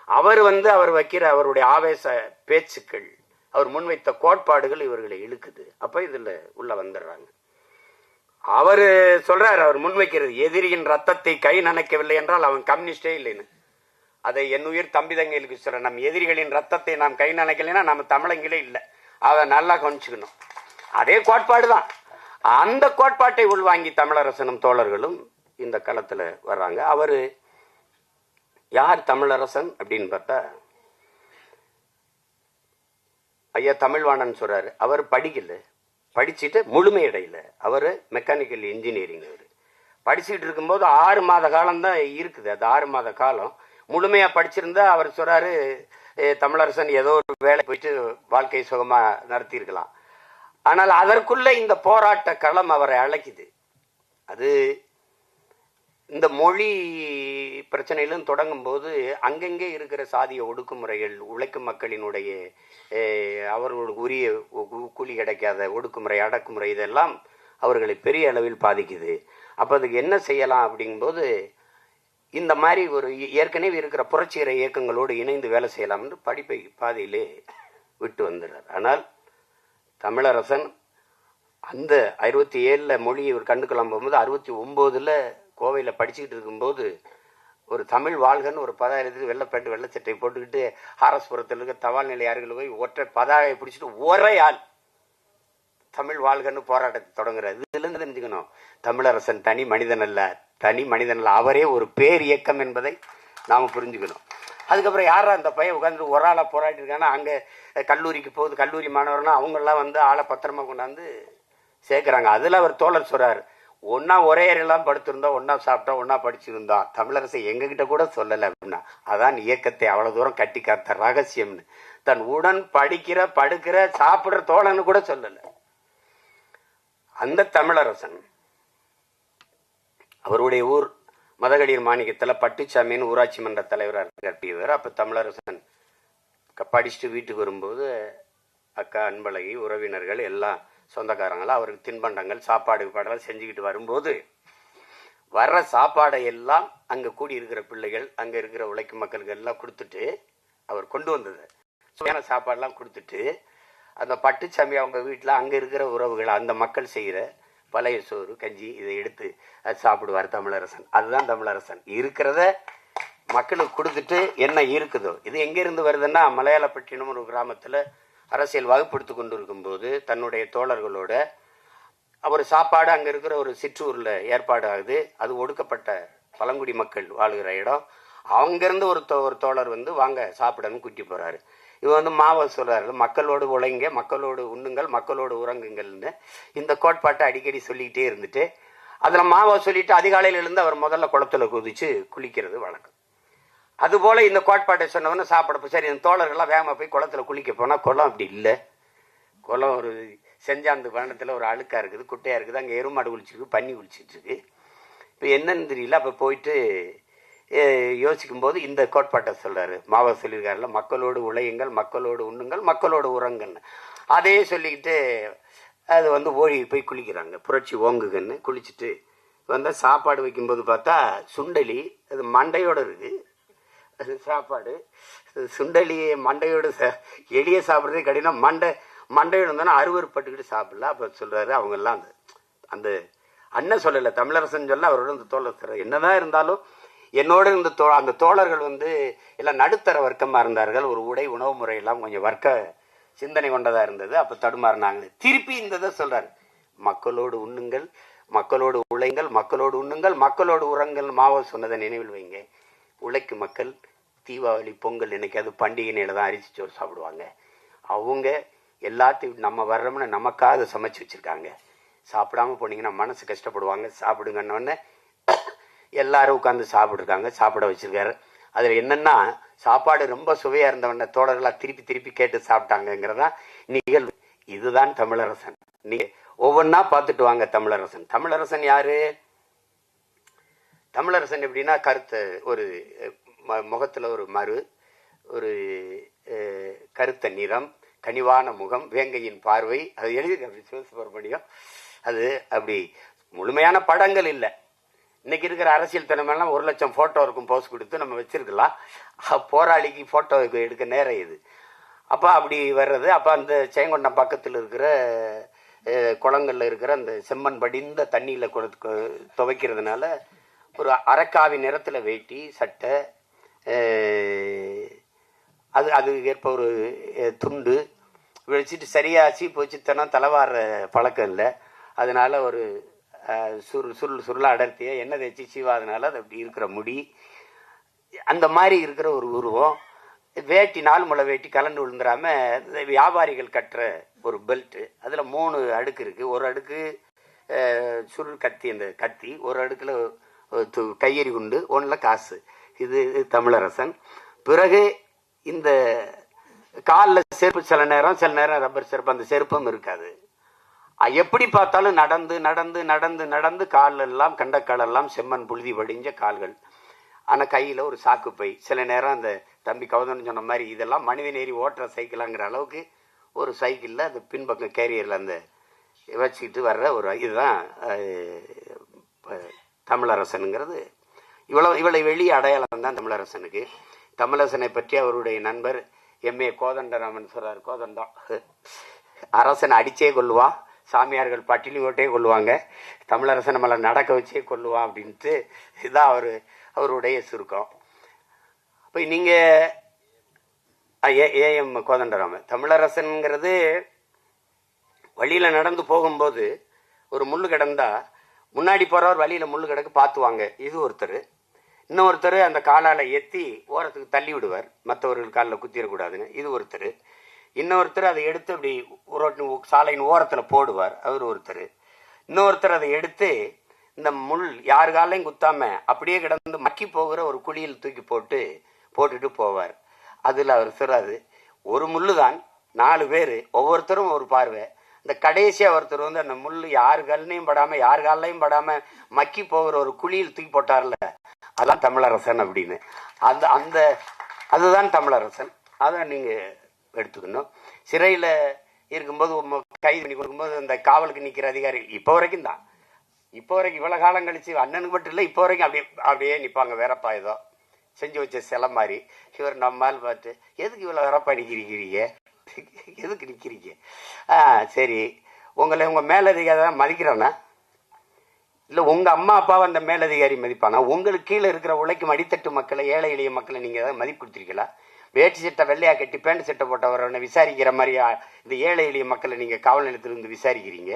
அவர் அவர் வைக்கிற அவருடைய ஆவேச பேச்சுக்கள், அவர் முன்வைத்த கோட்பாடுகள் இவர்களை இழுக்குது. அப்ப இதுல உள்ள வந்துடுறாங்க. அவரு சொல்றாரு, அவர் முன்வைக்கிறது, எதிரியின் ரத்தத்தை கை நனைக்கவில்லை என்றால் அவன் கம்யூனிஸ்டே இல்லைன்னு. அதை என் உயிர் தம்பி தங்கைகளுக்கு சொல்ற, நம் எதிரிகளின் ரத்தத்தை நாம் கை நினைக்கலைன்னா நம்ம தமிழங்களே இல்லை. அதை நல்லா கவனிச்சுக்கணும். அதே கோட்பாடு தான். அந்த கோட்பாட்டை உள்வாங்கி தமிழரசனும் தோழர்களும் இந்த களத்துல வர்றாங்க. அவரு யார் தமிழரசன் அப்படின்னு பார்த்தா, ஐயா தமிழ்வாணன் சொல்றாரு, அவர் படிக்கல, படிச்சுட்டு முழுமையடையில. அவரு மெக்கானிக்கல் இன்ஜினியரிங். அவரு படிச்சுட்டு இருக்கும்போது 6 மாத காலம் தான் இருக்குது. அது 6 மாத காலம் முழுமையா படிச்சிருந்தா அவர் சொல்றாரு, தமிழரசன் ஏதோ ஒரு வேலை போயிட்டு வாழ்க்கை சுகமா நடத்தி இருக்கலாம். ஆனால் அதற்குள்ள இந்த போராட்ட களம் அவரை அழைக்குது. அது இந்த மொழி பிரச்சனையிலும் தொடங்கும் போது அங்கங்கே இருக்கிற சாதிய ஒடுக்குமுறைகள், உழைக்கும் மக்களினுடைய அவர்களுக்கு உரிய கூலி கிடைக்காத ஒடுக்குமுறை, அடக்குமுறை, இதெல்லாம் அவர்களை பெரிய அளவில் பாதிக்குது. அப்ப அதுக்கு என்ன செய்யலாம் அப்படிங்கும்போது, இந்த மாதிரி ஒரு ஏற்கனவே இருக்கிற புரட்சிகர இயக்கங்களோடு இணைந்து வேலை செய்யலாம் என்று படிப்பை பாதையிலே விட்டு வந்துடுறார். ஆனால் தமிழரசன் அந்த 67 மொழி இவர் கண்டுக்கலாம் போகும்போது 69 கோவையில படிச்சுக்கிட்டு இருக்கும்போது ஒரு தமிழ் வாழ்கன்னு ஒரு பதாயிரத்துக்கு வெள்ளப்பேண்டு வெள்ளச்சட்டை போட்டுக்கிட்டு ஆரஸ்புரத்தில் இருக்க தபால் நிலையார்கள் போய் ஒற்றை பதாகை பிடிச்சிட்டு ஒரே ஆள் தமிழ் வாழ்கன்னு போராட்டத்தை தொடங்குறாரு. இதுல இருந்து தெரிஞ்சுக்கணும், தமிழரசன் தனி மனிதன் அல்ல, அவரே ஒரு பேர் இயக்கம் என்பதை நாம புரிஞ்சுக்கணும். அதுக்கப்புறம் யாரா அந்த பையன் உட்காந்து ஒரு ஆளா போராட்டி இருக்காங்கன்னா, அங்க கல்லூரிக்கு போகுது, கல்லூரி மாணவர்னா அவங்க எல்லாம் ஆளை பத்திரமா கொண்டாந்து சேர்க்கிறாங்க. அதுல அவர் தோழர் சொல்றாரு, ஒன்னா ஒரே எல்லாம் படுத்திருந்தோம், ஒன்னா சாப்பிட்டோம், ஒன்னா படிச்சிருந்தோம், தமிழரசை எங்ககிட்ட கூட சொல்லல அப்படின்னா, அதான் இயக்கத்தை அவ்வளவு தூரம் கட்டி காத்த ரகசியம்னு. தன் உடன் படிக்கிற, படுக்கிற, சாப்பிடுற தோழன்னு கூட சொல்லல. அந்த தமிழரசன் அவருடைய ஊர் மதகடியர் மாணிக்கத்துல பட்டுச்சாமின்னு ஊராட்சி மன்ற தலைவராக கட்டியவர். அப்ப தமிழரசன் படிச்சுட்டு வீட்டுக்கு வரும்போது அக்கா அன்பழகி, உறவினர்கள் எல்லாம் சொந்தக்காரங்களாம் அவருக்கு தின்பண்டங்கள், சாப்பாடு பாடலாம் செஞ்சுக்கிட்டு வரும்போது வர்ற சாப்பாடை எல்லாம் அங்க கூடி இருக்கிற பிள்ளைகள், அங்க இருக்கிற உழைக்கும் மக்களுக்கு எல்லாம் கொடுத்துட்டு, அவர் கொண்டு வந்தது சுவையான சாப்பாடுலாம் கொடுத்துட்டு, அந்த பட்டுச்சாமி அவங்க வீட்டில் அங்க இருக்கிற உறவுகள், அந்த மக்கள் செய்கிற பழைய சோறு, கஞ்சி, இதை எடுத்து அது சாப்பிடுவார் தமிழரசன். அதுதான் தமிழரசன். இருக்கிறத மக்களுக்கு கொடுத்துட்டு என்ன இருக்குதோ, இது எங்க இருந்து வருதுன்னா, மலையாளப்பட்டினம் ஒரு கிராமத்துல அரசியல் வகுப்படுத்தி கொண்டு இருக்கும்போது தன்னுடைய தோழர்களோட அவர் சாப்பாடு அங்க இருக்கிற ஒரு சிற்றூர்ல ஏற்பாடு ஆகுது. அது ஒடுக்கப்பட்ட பழங்குடி மக்கள் வாழ்கிற இடம். அங்கிருந்து ஒரு தோழர் வாங்க சாப்பிடன்னு கூட்டி போறாரு. இவன் மாவை சொல்றாரு, மக்களோடு உழைங்க, மக்களோடு உண்ணுங்கள், மக்களோடு உறங்குங்கள்னு இந்த கோட்பாட்டை அடிக்கடி சொல்லிக்கிட்டே இருந்துட்டு அதில் மாவை சொல்லிட்டு அதிகாலையில் இருந்து அவர் முதல்ல குளத்துல குதிச்சு குளிக்கிறது வழக்கம். அதுபோல் இந்த கோட்பாட்டை சொன்னவொன்னே சாப்பிடப்போ சரி இந்த தோழர்கள்லாம் வேகமாக போய் குளத்துல குளிக்க போனால் குளம் அப்படி இல்லை. குளம் ஒரு செஞ்சாந்து வனத்தில் ஒரு அழுக்காக இருக்குது, குட்டையாக இருக்குது, அங்கே எருமாடு குளிச்சிருக்கு, பன்னி குளிச்சிட்ருக்கு. இப்போ என்னன்னு தெரியல. அப்போ போயிட்டு யோசிக்கும்போது இந்த கோட்பாட்டை சொல்கிறாரு. மாவா சொல்லியிருக்காருல, மக்களோடு உழையுங்கள், மக்களோடு உண்ணுங்கள், மக்களோடு உறங்கள்னு. அதையே சொல்லிக்கிட்டு அது ஓழி போய் குளிக்கிறாங்க. புரட்சி ஓங்குகன்னு குளிச்சுட்டு வந்தால் சாப்பாடு வைக்கும்போது பார்த்தா சுண்டலி அது மண்டையோடு இருக்குது. அது சாப்பாடு சுண்டலி மண்டையோடு எளிய சாப்பிட்றதே கடினம். மண்டையோடு இருந்தாலும் அருவறுப்பட்டுக்கிட்டு சாப்பிடல. அப்போ சொல்கிறாரு அவங்கெல்லாம் அந்த அண்ணன் சொல்லலை, தமிழரசன் சொல்ல அவரோட இந்த தோழர் என்னதான் இருந்தாலும் என்னோட இந்த அந்த தோழர்கள் எல்லாம் நடுத்தர வர்க்கமாக இருந்தார்கள். ஒரு உடை உணவு முறையெல்லாம் கொஞ்சம் வர்க்க சிந்தனை கொண்டதாக இருந்தது. அப்போ தடுமாறினாங்க. திருப்பி இந்த இதை சொல்கிறார், மக்களோடு உண்ணுங்கள், மக்களோடு உழைங்கள், மக்களோடு உண்ணுங்கள், மக்களோடு உறங்கள். மாவோ சொன்னதை நினைவில் வைங்க. உழைக்கும் மக்கள் தீபாவளி பொங்கல் என்னைக்காவது பண்டிகை நேரம் தான் அரிசி சோறு சாப்பிடுவாங்க. அவங்க எல்லாத்தையும் நம்ம வர்றோம்னு நமக்காக சமைச்சு வச்சுருக்காங்க. சாப்பிடாம போனீங்கன்னா மனசு கஷ்டப்படுவாங்க, சாப்பிடுங்கன்னொன்னே எல்லாரும் உட்காந்து சாப்பிட்ருக்காங்க, சாப்பிட வச்சுருக்காரு. அதில் என்னென்னா சாப்பாடு ரொம்ப சுவையாக இருந்தவன தோழர்களாக திருப்பி திருப்பி கேட்டு சாப்பிட்டாங்கங்கிறதா நிகழ்வு. இதுதான் தமிழரசன். நீங்கள் ஒவ்வொன்றா பார்த்துட்டு வாங்க. தமிழரசன் யாரு? தமிழரசன் எப்படின்னா கருத்து ஒரு முகத்தில் ஒரு மறு, ஒரு கருத்த நிறம், கனிவான முகம், வேங்கையின் பார்வை. அது எழுதியிருக்க அப்படி சிவசுப்பிரமணியம். அது அப்படி முழுமையான படங்கள் இல்லை. இன்னைக்கு இருக்கிற அரசியல் திறமையெல்லாம் 1,00,000 ஃபோட்டோ இருக்கும், போஸ் கொடுத்து நம்ம வச்சிருக்கலாம். போராளிக்கு ஃபோட்டோ எடுக்க நேரம் இது. அப்போ அப்படி வர்றது. அப்போ அந்த சேங்கொண்டம் பக்கத்தில் இருக்கிற குளங்களில் இருக்கிற அந்த செம்மண் படிந்த தண்ணியில் துவைக்கிறதுனால ஒரு அரக்காவி நிறத்தில் வேட்டி சட்டை, அது ஏற்ப ஒரு துண்டு வச்சுட்டு சரியாக சீப்பு வச்சுத்தனா தலைவாடுற பழக்கம் இல்லை. அதனால ஒரு சுருள அடர்த்தியை எண்ணெய் தேய்ச்சி சீவாதனால அது அப்படி இருக்கிற முடி, அந்த மாதிரி இருக்கிற ஒரு உருவம். வேட்டி 4 முளை வேட்டி கலந்து விழுந்துடாம வியாபாரிகள் கட்டுற ஒரு பெல்ட்டு. அதில் 3 அடுக்கு இருக்குது. ஒரு அடுக்கு சுருள் கத்தி, அந்த கத்தி ஒரு அடுக்கில் கையெறி குண்டு, ஒன்றில் காசு. இது தமிழரசன். பிறகு இந்த காலில் செருப்பு, சில நேரம் ரப்பர் செருப்பு, அந்த செருப்பும் இருக்காது. எப்படி பார்த்தாலும் நடந்து நடந்து நடந்து நடந்து காலெல்லாம் கண்டக்காலெல்லாம் செம்மண் புழுதி வடிஞ்ச கால்கள். ஆனால் கையில் ஒரு சாக்கு பை. சில நேரம் அந்த தம்பி கௌதன் சொன்ன மாதிரி இதெல்லாம் மனிதன் ஏறி ஓட்டுற சைக்கிளாங்கிற அளவுக்கு ஒரு சைக்கிளில் அந்த பின்பக்கம் கேரியரில் அந்த வச்சுக்கிட்டு வர்ற ஒரு இதுதான் தமிழரசனுங்கிறது. இவ்வளவு வெளிய அடையாளம் தான் தமிழரசனுக்கு. தமிழரசனை பற்றி அவருடைய நண்பர் எம்ஏ கோதண்டராமன் சொல்றார். கோதண்டம் அரசனை அடிச்சே கொள்ளுவான், சாமியார்கள் பட்டினி ஓட்டே கொள்ளுவாங்க, தமிழரசன் நம்மளை நடக்க வச்சே கொள்ளுவான் அப்படின்ட்டு இதுதான் அவருடைய சுருக்கம். இப்போ நீங்கள் ஏஎம் கோதண்டராமன் தமிழரசனுங்கிறது வழியில் நடந்து போகும்போது ஒரு முள்ளு கிடந்தா முன்னாடி போகிறவர் வழியில் முள்ளு கிடக்கு பார்த்துவாங்க. இது ஒருத்தர். இன்னொருத்தர் அந்த காலால் எத்தி ஓரத்துக்கு தள்ளி விடுவார், மற்றவர்கள் காலில் குத்திடக்கூடாதுன்னு. இது ஒருத்தர். இன்னொருத்தர் அதை எடுத்து அப்படி சாலையின் ஓரத்தில் போடுவார், அவர் ஒருத்தர். இன்னொருத்தர் அதை எடுத்து இந்த முள் யார் காலையும் குத்தாம அப்படியே கிடந்து மக்கி போகிற ஒரு குழியில் தூக்கி போட்டுட்டு போவார். அதில் அவர் சொல்றாரு, ஒரு முள்ளு தான் 4 பேர், ஒவ்வொருத்தரும் ஒரு பார்வை. இந்த கடைசியாக ஒருத்தர் அந்த முள் யார் காலையும் படாமல் யார் காலையும் படாமல் மக்கி போகிற ஒரு குழியில் தூக்கி போட்டார்ல, அதான் தமிழரசன் அப்படின்னு. அதுதான் தமிழரசன். அதை நீங்கள் எடுத்துக்கணும். சிறையில் இருக்கும்போது கைது பண்ணி கொடுக்கும்போது அந்த காவலுக்கு நிற்கிற அதிகாரி இப்போ வரைக்கும் தான், இப்போ வரைக்கும் இவ்வளோ காலம் கழிச்சு அண்ணனுக்கு மட்டும் இல்லை, இப்போ வரைக்கும் அப்படியே நிற்பாங்க. வேறப்பா ஏதோ செஞ்சு வச்ச சிலை மாதிரி. இவர் நம்மால் பார்த்து எதுக்கு இவ்வளோ வேறப்பா நிற்கிறீங்க, எதுக்கு நிற்கிறீங்க? சரி, உங்கள் மேலதிகாரி தான் மதிக்கிறானா? இல்லை உங்கள் அம்மா அப்பாவை அந்த மேலதிகாரி மதிப்பானா? உங்களுக்கு கீழே இருக்கிற உழைக்கும் அடித்தட்டு மக்களை, ஏழை எளிய மக்களை நீங்கள் ஏதாவது மதிப்பு கொடுத்துருக்கீங்களா? வேட்டி சட்டை வெள்ளையா கட்டி பேண்ட் சட்டை போட்டவரை விசாரிக்கிற மாதிரியா இந்த ஏழை எளிய மக்களை நீங்கள் காவல் நிலையத்திலிருந்து விசாரிக்கிறீங்க?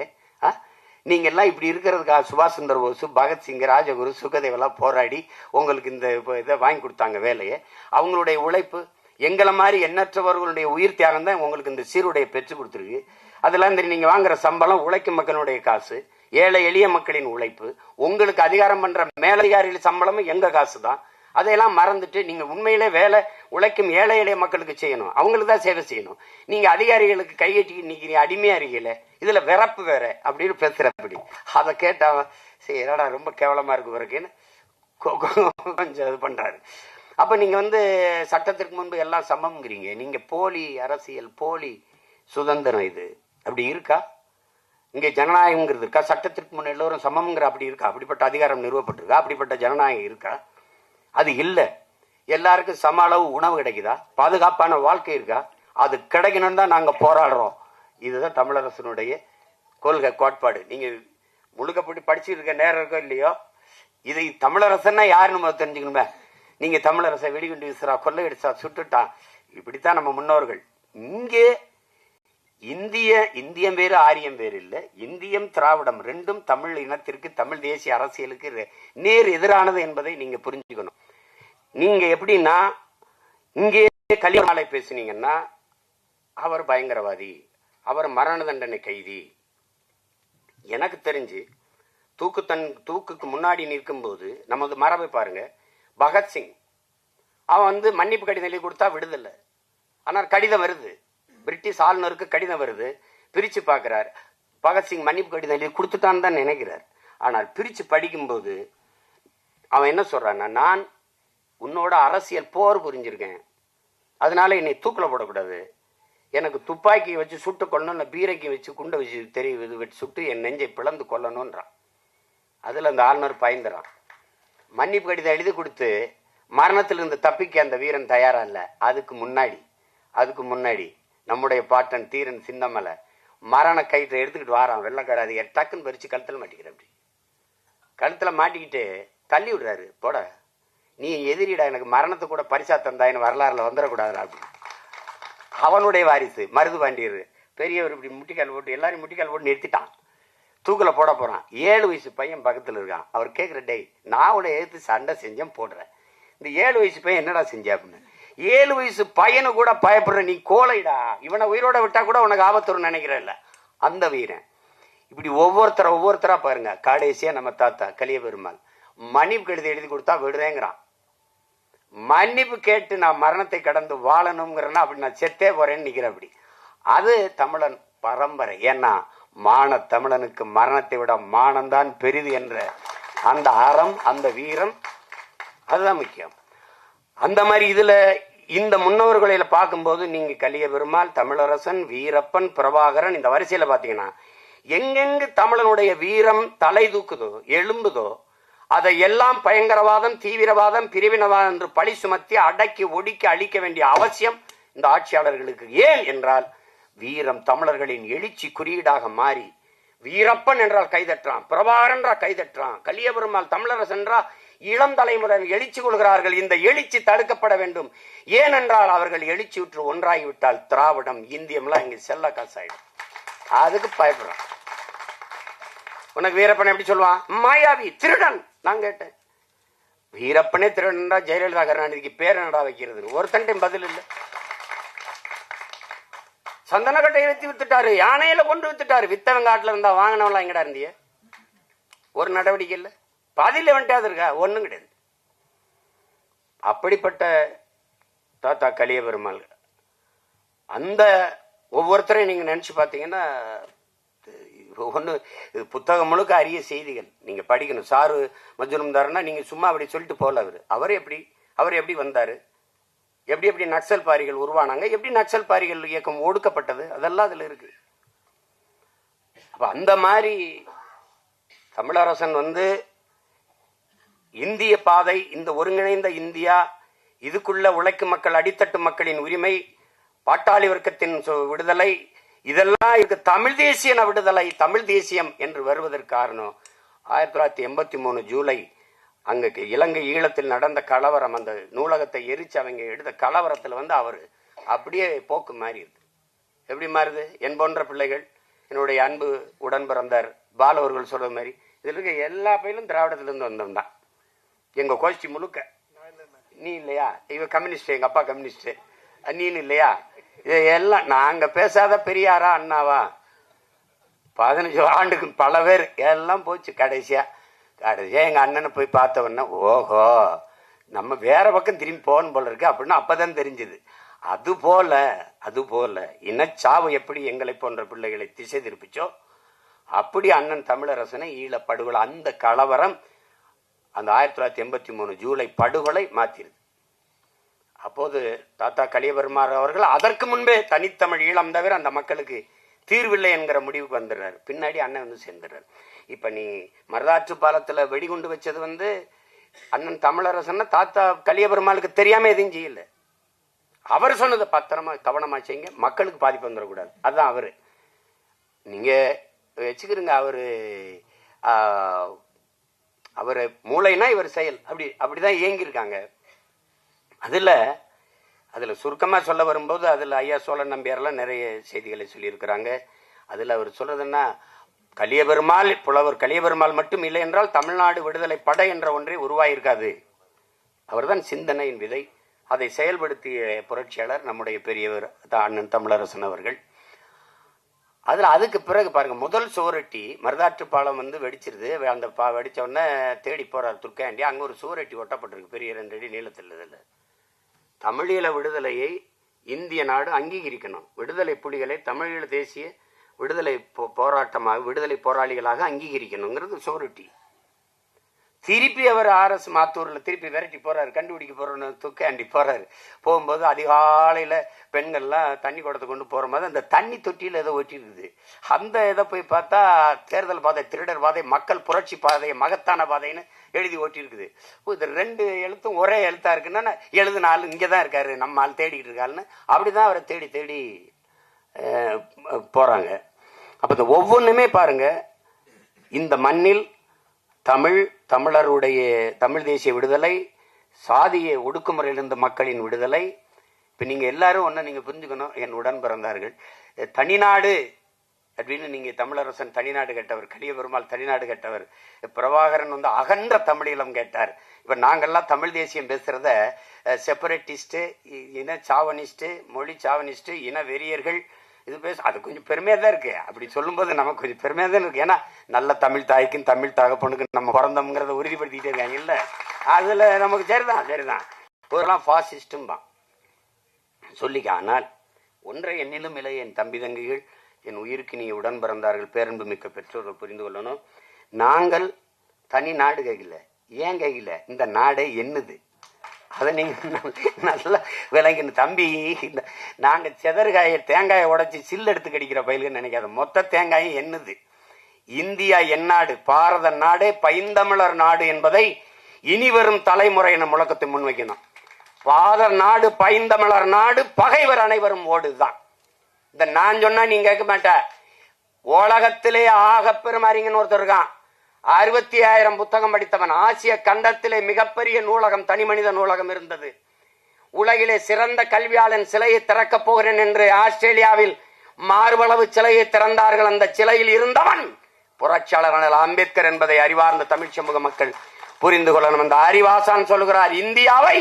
நீங்கள் எல்லாம் இப்படி இருக்கிறதுக்காக சுபாஷ் சந்திர போஸ், பகத்சிங், ராஜகுரு, சுகதேவெல்லாம் போராடி உங்களுக்கு இந்த இதை வாங்கி கொடுத்தாங்க வேலையை. அவங்களுடைய உழைப்பு, எங்களை மாதிரி எண்ணற்றவர்களுடைய உயிர் தியாகம் தான் உங்களுக்கு இந்த சீருடைய பெற்று கொடுத்துருக்கு. அதெல்லாம் இந்த நீங்கள் வாங்குற சம்பளம் உழைக்கும் மக்களுடைய காசு. ஏழை எளிய மக்களின் உழைப்பு. உங்களுக்கு அதிகாரம் பண்ற மேலதிகாரிகள் சம்பளமும் எங்க காசு தான். அதையெல்லாம் மறந்துட்டு நீங்க உண்மையிலே வேலை உழைக்கும் ஏழை எளிய மக்களுக்கு செய்யணும், அவங்களுக்கு தான் சேவை செய்யணும். நீங்க அதிகாரிகளுக்கு கையெட்டி நிக்கிறீங்க, அடிமையா இருக்கீங்களே, இதுல விறப்பு வேற அப்படின்னு பேசுறப்படி. அதை கேட்டா சரி என்னடா ரொம்ப கேவலமா இருக்கு பிறகுன்னு கொஞ்சம் இது பண்றாரு. அப்ப நீங்க சட்டத்திற்கு முன்பு எல்லாம் சமம்ங்கிறீங்க. நீங்க போலி அரசியல், போலி சுதந்திரம். இது அப்படி இருக்கா? இங்க ஜனநாயகம்ங்கிறது இருக்கா? சட்டத்திற்கு முன் எல்லோரும் சமம்ங்கிற அப்படி இருக்கா? அப்படிப்பட்ட அதிகாரம் நிறுவப்பட்டிருக்கா? அப்படிப்பட்ட ஜனநாயகம் இருக்கா? அது இல்லை. எல்லாருக்கும் சம அளவு உணவு கிடைக்குதா? பாதுகாப்பான வாழ்க்கை இருக்கா? அது கிடைக்கணும்னு தான் நாங்க போராடுறோம். இதுதான் தமிழரசனுடைய கொள்கை, கோட்பாடு. நீங்க முழுக்க போட்டு படிச்சுட்டு இருக்க நேரம் இருக்கோ இல்லையோ, இதை தமிழரசன்னா யாருன்னு தெரிஞ்சுக்கணுமே. நீங்க தமிழரசை வெடிகுண்டு வீசுறா, கொள்ளையடிச்சா, சுட்டுட்டான், இப்படித்தான் நம்ம முன்னோர்கள். இங்கே இந்தியம் வேறு ஆரியம் வேறு இல்லை. இந்தியம் திராவிடம் ரெண்டும் தமிழ் இனத்திற்கு, தமிழ் தேசிய அரசியலுக்கு நேர் எதிரானது என்பதை நீங்க புரிஞ்சுக்கணும். நீங்க எப்படின்னா இங்கே கலியமாலை பேசுனீங்கன்னா அவர் பயங்கரவாதி, அவர் மரண தண்டனை கைதி. எனக்கு தெரிஞ்சு தூக்குக்கு முன்னாடி நிற்கும் போது நமது மரபை பாருங்க. பகத்சிங் அவன் மன்னிப்பு கடிதம் எழுதி கொடுத்தா விடுதலை. ஆனால் கடிதம் வருது, பிரிட்டிஷ் ஆளுநருக்கு கடிதம் வருது, பிரிச்சு பார்க்கிறார். பகத்சிங் மன்னிப்பு கடிதம் எழுதி கொடுத்துட்டான்னு தான் நினைக்கிறார். ஆனால் பிரிச்சு படிக்கும்போது அவன் என்ன சொல்றான்னா, நான் உன்னோட அரசியல் போர் புரிஞ்சிருக்கேன், அதனால என்னை தூக்கில் போடக்கூடாது, எனக்கு துப்பாக்கி வச்சு சுட்டு கொள்ளணும், பீரைக்கு வச்சு குண்டை வச்சு வச்சு சுட்டு என் நெஞ்சை பிளந்து கொல்லணும்ன்றான். அதில் அந்த ஆளுநர் பயந்துறான். மன்னிப்பு கடிதம் எழுதி கொடுத்து மரணத்திலிருந்து தப்பிக்க அந்த வீரன் தயாரா இல்லை. அதுக்கு முன்னாடி நம்முடைய பாட்டன் தீரன் சின்னமலை மரண கயிற்றை எடுத்துக்கிட்டு வாரான். வெள்ளக்கார அதிகாரி டக்குன்னு பறிச்சு கழுத்தில் மாட்டிக்கிற. அப்படி கழுத்தில் மாட்டிக்கிட்டு தள்ளி விடுறாரு. போட, நீ எதிரிடா, எனக்கு மரணத்தை கூட பரிசா தந்தாயின்னு வரலாறுல வந்துடக்கூடாதுடா. அப்படி அவனுடைய வாரிசு மருது பாண்டியர் பெரியவர் இப்படி முட்டிக்கால் போட்டு எல்லாரும் முட்டிக்கால் போட்டு நிறுத்திட்டான். தூக்கில் போட போறான். 7 வயசு பையன் பக்கத்தில் இருக்கான். அவர் கேட்குற, டேய் நான் உன்னை எதிர்த்து சண்டை செஞ்சேன் போடுறேன், இந்த 7 வயசு பையன் என்னடா செஞ்ச அப்படின்னு. 7 வயசு பையனு கூட பயப்படுற நீ கோழைடா, இவனை உயிரோட விட்டா கூட உனக்கு ஆபத்துன்னு நினைக்கிறல்ல அந்த வீரன். இப்படி ஒவ்வொருத்தரா பாருங்க. கடைசியா நம்ம தாத்தா கலிய பெருமாள் மன்னிப்பு கடிதம் எழுதி கொடுத்தா விடுதேங்கிறான். மன்னிப்பு கேட்டு நான் மரணத்தை கடந்து வாழணுங்கிறேன்னா அப்படி நான் செத்தே போறேன்னு நிக்கிறேன். அப்படி அது தமிழன் பரம்பரை. ஏன்னா தமிழனுக்கு மரணத்தை விட மானம்தான் பெரிது என்ற அந்த அறம், அந்த வீரம், அதுதான் முக்கியம். அந்த மாதிரி இதுல இந்த முன்னோர்களில பார்க்கும்போது நீங்க கலிய பெருமாள், தமிழரசன், வீரப்பன், பிரபாகரன், இந்த வரிசையில பாத்தீங்கன்னா எங்கெங்கு தமிழனுடைய வீரம் தலை தூக்குதோ, எழும்புதோ, அதை எல்லாம் பயங்கரவாதம், தீவிரவாதம், பிரிவினவாதம் என்று பழி சுமத்தி அடக்கி ஒடுக்கி அழிக்க வேண்டிய அவசியம் இந்த ஆட்சியாளர்களுக்கு. ஏன் என்றால் வீரம் தமிழர்களின் எழுச்சி குறியீடாக மாறி, வீரப்பன் என்றால் கைதற்றான், பிரபாகரன் என்றால் கைதற்றான், கலிய பெருமாள், தமிழரசன் என்றால் இளம் தலைமுறையில் எழுச்சி கொள்கிறார்கள். இந்த எழுச்சி தடுக்கப்பட வேண்டும். ஏனென்றால் அவர்கள் எழுச்சியுற்று ஒன்றாகிவிட்டால் திராவிடம், இந்தியம்லாம் இங்க செல்ல காசாயிடும். அதுக்கு பயப்படுறான். உனக்கு வீரப்பன் எப்படி சொல்லுவான்? மாயாவி, திருடன். நான் கேட்டேன், வீரப்பனே திருடன்டா ஜெயலலிதா கருணாநிதிக்கு பேர் என்னடா வைக்கிறது? ஒருத்தன் பதில் இல்லை. சந்தனக்கட்டை ஏற்றி வித்துட்டாரு, யானையில கொண்டு வித்துட்டாரு. வித்தவங்க காட்டுல இருந்தா வாங்கினவெல்லாம் எங்கடா இருந்திய? ஒரு நடவடிக்கை இல்லை. பாதியில வந்துட்டாது இருக்கா? ஒண்ணும் கிடையாது. அப்படிப்பட்ட தாத்தா கலிய பெருமாள். அந்த ஒவ்வொருத்தரையும் நீங்க நினைச்சு பார்த்தீங்கன்னா ஒன்று புத்தகம் முழுக்க அரிய செய்திகள் நீங்க படிக்கணும். சாரு மஜ்னும்தார்னா நீங்க சும்மா அப்படி சொல்லிட்டு போல. அவர் எப்படி வந்தாரு, எப்படி நக்சல் பாரிகள் உருவானாங்க, எப்படி நக்சல் பாரிகள் இயக்கம் ஒடுக்கப்பட்டது, அதெல்லாம் அதுல இருக்கு. அப்ப அந்த மாதிரி தமிழரசன் இந்திய பாதை, இந்த ஒருங்கிணைந்த இந்தியா, இதுக்குள்ள உழைக்கும் மக்கள், அடித்தட்டு மக்களின் உரிமை, பாட்டாளி வர்க்கத்தின் விடுதலை, இதெல்லாம் இருக்கு. தமிழ் தேசிய விடுதலை, தமிழ் தேசியம் என்று வருவதற்கு காரணம் 1983 ஜூலை அங்க இலங்கை ஈழத்தில் நடந்த கலவரம். அந்த நூலகத்தை எரிச்சு அவங்க எடுத்த கலவரத்தில் அவர் அப்படியே போக்கு மாறி இருக்கு. எப்படி மாறுது? என் போன்ற பிள்ளைகள், என்னுடைய அன்பு உடன் பிறந்தார் பால் அவர்கள் சொல்ற மாதிரி, இதுல இருக்க எல்லா பயிலும் திராவிடத்திலிருந்து வந்தவன் தான். எங்க கோஷ்டி முழுக்க. நீ இல்லையா? இவ கம்யூனிஸ்ட், எங்க அப்பா கம்யூனிஸ்ட், நீனு இல்லையா? இது எல்லாம் நாங்க பேசாத பெரியாரா அண்ணாவா? 15 ஆண்டுக்கு பல பேர் எல்லாம் போச்சு. கடைசியா எங்கள் அண்ணனை போய் பார்த்த உடனே ஓஹோ நம்ம வேற பக்கம் திரும்பி போகணும் போல இருக்கு அப்படின்னு அப்பதான் தெரிஞ்சுது. அது போல இனச்சாவு எப்படி எங்களை போன்ற பிள்ளைகளை திசை திருப்பிச்சோ அப்படி அண்ணன் தமிழரசனை ஈழ படுகொலை, அந்த கலவரம், அந்த 1983 ஜூலை படுகொலை மாத்திருது. அப்போது தாத்தா கலியபெருமாள் அவர்கள் அதற்கு முன்பே தனித்தமிழ் ஈழம் தவிர அந்த மக்களுக்கு தீர்வில்லை என்கிற முடிவுக்கு வந்துடுறாரு. பின்னாடி அண்ணன் வந்து சேர்ந்துடுறாரு. இப்ப நீ மருதாற்று பாலத்துல வெடிகுண்டு வச்சது அண்ணன் தமிழரசன் தாத்தா கலியபெருமாளுக்கு தெரியாம எதையும் செய்யல. அவர் சொன்னதை பத்திரமா கவனமா செய்யுங்க, மக்களுக்கு பாதிப்பு வந்துடக்கூடாது. அதுதான் அவரு. நீங்க வச்சுக்கிறீங்க, அவரு மூளைனா இவர் செயல், அப்படிதான் இயங்கியிருக்காங்க. அதுல சுருக்கமா சொல்ல வரும்போது அதுல ஐயா சோழன் நம்பியாரெல்லாம் நிறைய செய்திகளை சொல்லியிருக்கிறாங்க. அதுல அவர் சொல்றதுன்னா, புலவர் கலியபெருமாள் மட்டும் இல்லை என்றால் தமிழ்நாடு விடுதலை படை என்ற ஒன்றே உருவாயிருக்காது. அவர்தான் சிந்தனையின் விதை. அதை செயல்படுத்திய புரட்சியாளர் நம்முடைய பெரியவர் அண்ணன் தமிழரசன் அவர்கள். அதுக்கு பிறகு பாருங்க, முதல் சுவரொட்டி மருதாற்று பாலம் வெடிச்சிருது. அந்த வெடிச்ச உடனே தேடி போறார் துர்க்காண்டி. அங்க ஒரு சுவரொட்டி ஒட்டப்பட்டிருக்கு, பெரிய 2 அடி நீளத்தில். இதில் தமிழீழ விடுதலையை இந்திய நாடு அங்கீகரிக்கணும், விடுதலை புலிகளை தமிழீழ தேசிய விடுதலை போராட்டமாக, விடுதலை போராளிகளாக அங்கீகரிக்கணுங்கிறது சுவரொட்டி. திருப்பி அவர் RS மாத்தூர்ல திருப்பி விரட்டி போறாரு, கண்டுபிடிக்க போறோன்னு துக்காண்டி போறாரு. போகும்போது அதிகாலையில பெண்கள்லாம் தண்ணி குடத்தை கொண்டு போற மாதிரி அந்த தண்ணி தொட்டியில் ஏதோ ஒட்டி இருக்குது. அந்த இதை போய் பார்த்தா தேர்தல் பாதை, திருடர் பாதை, மக்கள் புரட்சி பாதை, மகத்தான பாதைன்னு எழுதி ஓட்டி இருக்குது. இது 2 எழுத்தும் ஒரே எழுத்தா இருக்குன்னா எழுதுன ஆள் இங்கதான் இருக்காரு, நம்ம ஆள் தேடிக்கிட்டு இருக்காருன்னு அப்படிதான் அவரை தேடி தேடி போறாங்க. அப்ப இந்த ஒவ்வொன்றுமே பாருங்க, இந்த மண்ணில் தமிழருடைய தமிழ் தேசிய விடுதலை, சாதிய ஒடுக்குமுறையிலிருந்து மக்களின் விடுதலை. இப்ப நீங்க எல்லாரும் ஒன்னு நீங்க புரிஞ்சுக்கணும், என் உடன் பிறந்தார்கள். தனிநாடு அப்படின்னு நீங்க தமிழரசன் தனிநாடு கேட்டவர், கலியபெருமாள் தனிநாடு கேட்டவர், பிரபாகரன் அகன்ற தமிழீழம் கேட்டார். இப்ப நாங்கெல்லாம் தமிழ் தேசியம் பேசுறத செப்பரேட்டிஸ்ட், இன சாவனிஸ்ட், மொழி சாவனிஸ்ட், இன வெறியர்கள் இது அது கொஞ்சம் பெருமையா தான் இருக்கு. அப்படி சொல்லும்போது நமக்கு கொஞ்சம் பெருமையா தான் இருக்கு. ஏன்னா நல்ல தமிழ் தாய்க்கும் தமிழ் தகப்பனுக்கும் நம்ம பிறந்தோம்ங்கிறத உறுதிப்படுத்திக்கிட்டே இருக்காங்க இல்ல. அதுல நமக்கு சரிதான் ஒருலாம் பாசிஸ்டும் தான் சொல்லிக்க. ஆனால் ஒன்றை என்னிலும் இல்லை, என் தம்பி தங்கைகள், என் உயிருக்கு நீ உடன் பிறந்தார்கள், பேரன்பு மிக்க பெற்றோர்கள் புரிந்து கொள்ளணும். நாங்கள் தனி நாடு கையில, ஏன் கையில இந்த நாடே என்னது, அதை நீங்க நல்லா விளங்கின தம்பி. நாங்க செதற்காய தேங்காயை உடைச்சி சில்லு எடுத்து கடிக்கிற பயில்கள் நினைக்காத, மொத்த தேங்காயும் என்னது. இந்தியா எந்நாடு, பாரத நாடே பைந்தமிழர் நாடு என்பதை இனி வரும் தலைமுறையின முழக்கத்தை முன்வைக்கணும். பாதர் நாடு பைந்தமிழர் நாடு, பகைவர் அனைவரும் ஓடுதான். இந்த நான் சொன்னா நீங்க கேட்க மாட்ட. உலகத்திலே ஆக பெரும் அறிஞன் ஒருத்தர் இருக்கான், 65,000 புத்தகம் படித்தவன். ஆசிய கண்டத்திலே மிகப்பெரிய நூலகம், தனி மனித நூலகம் இருந்தது. உலகிலே சிறந்த கல்வியாளன் சிலையை திறக்கப் போகிறேன் என்று ஆஸ்திரேலியாவில் மார்பளவு சிலையை திறந்தார்கள். அந்த சிலையில் இருந்தவன் புரட்சியாளர் அம்பேத்கர் என்பதை அறிவார்ந்த தமிழ் சமூக மக்கள் புரிந்து கொள்ளணும். அந்த அறிவாசான் சொல்லுகிறார், இந்தியாவை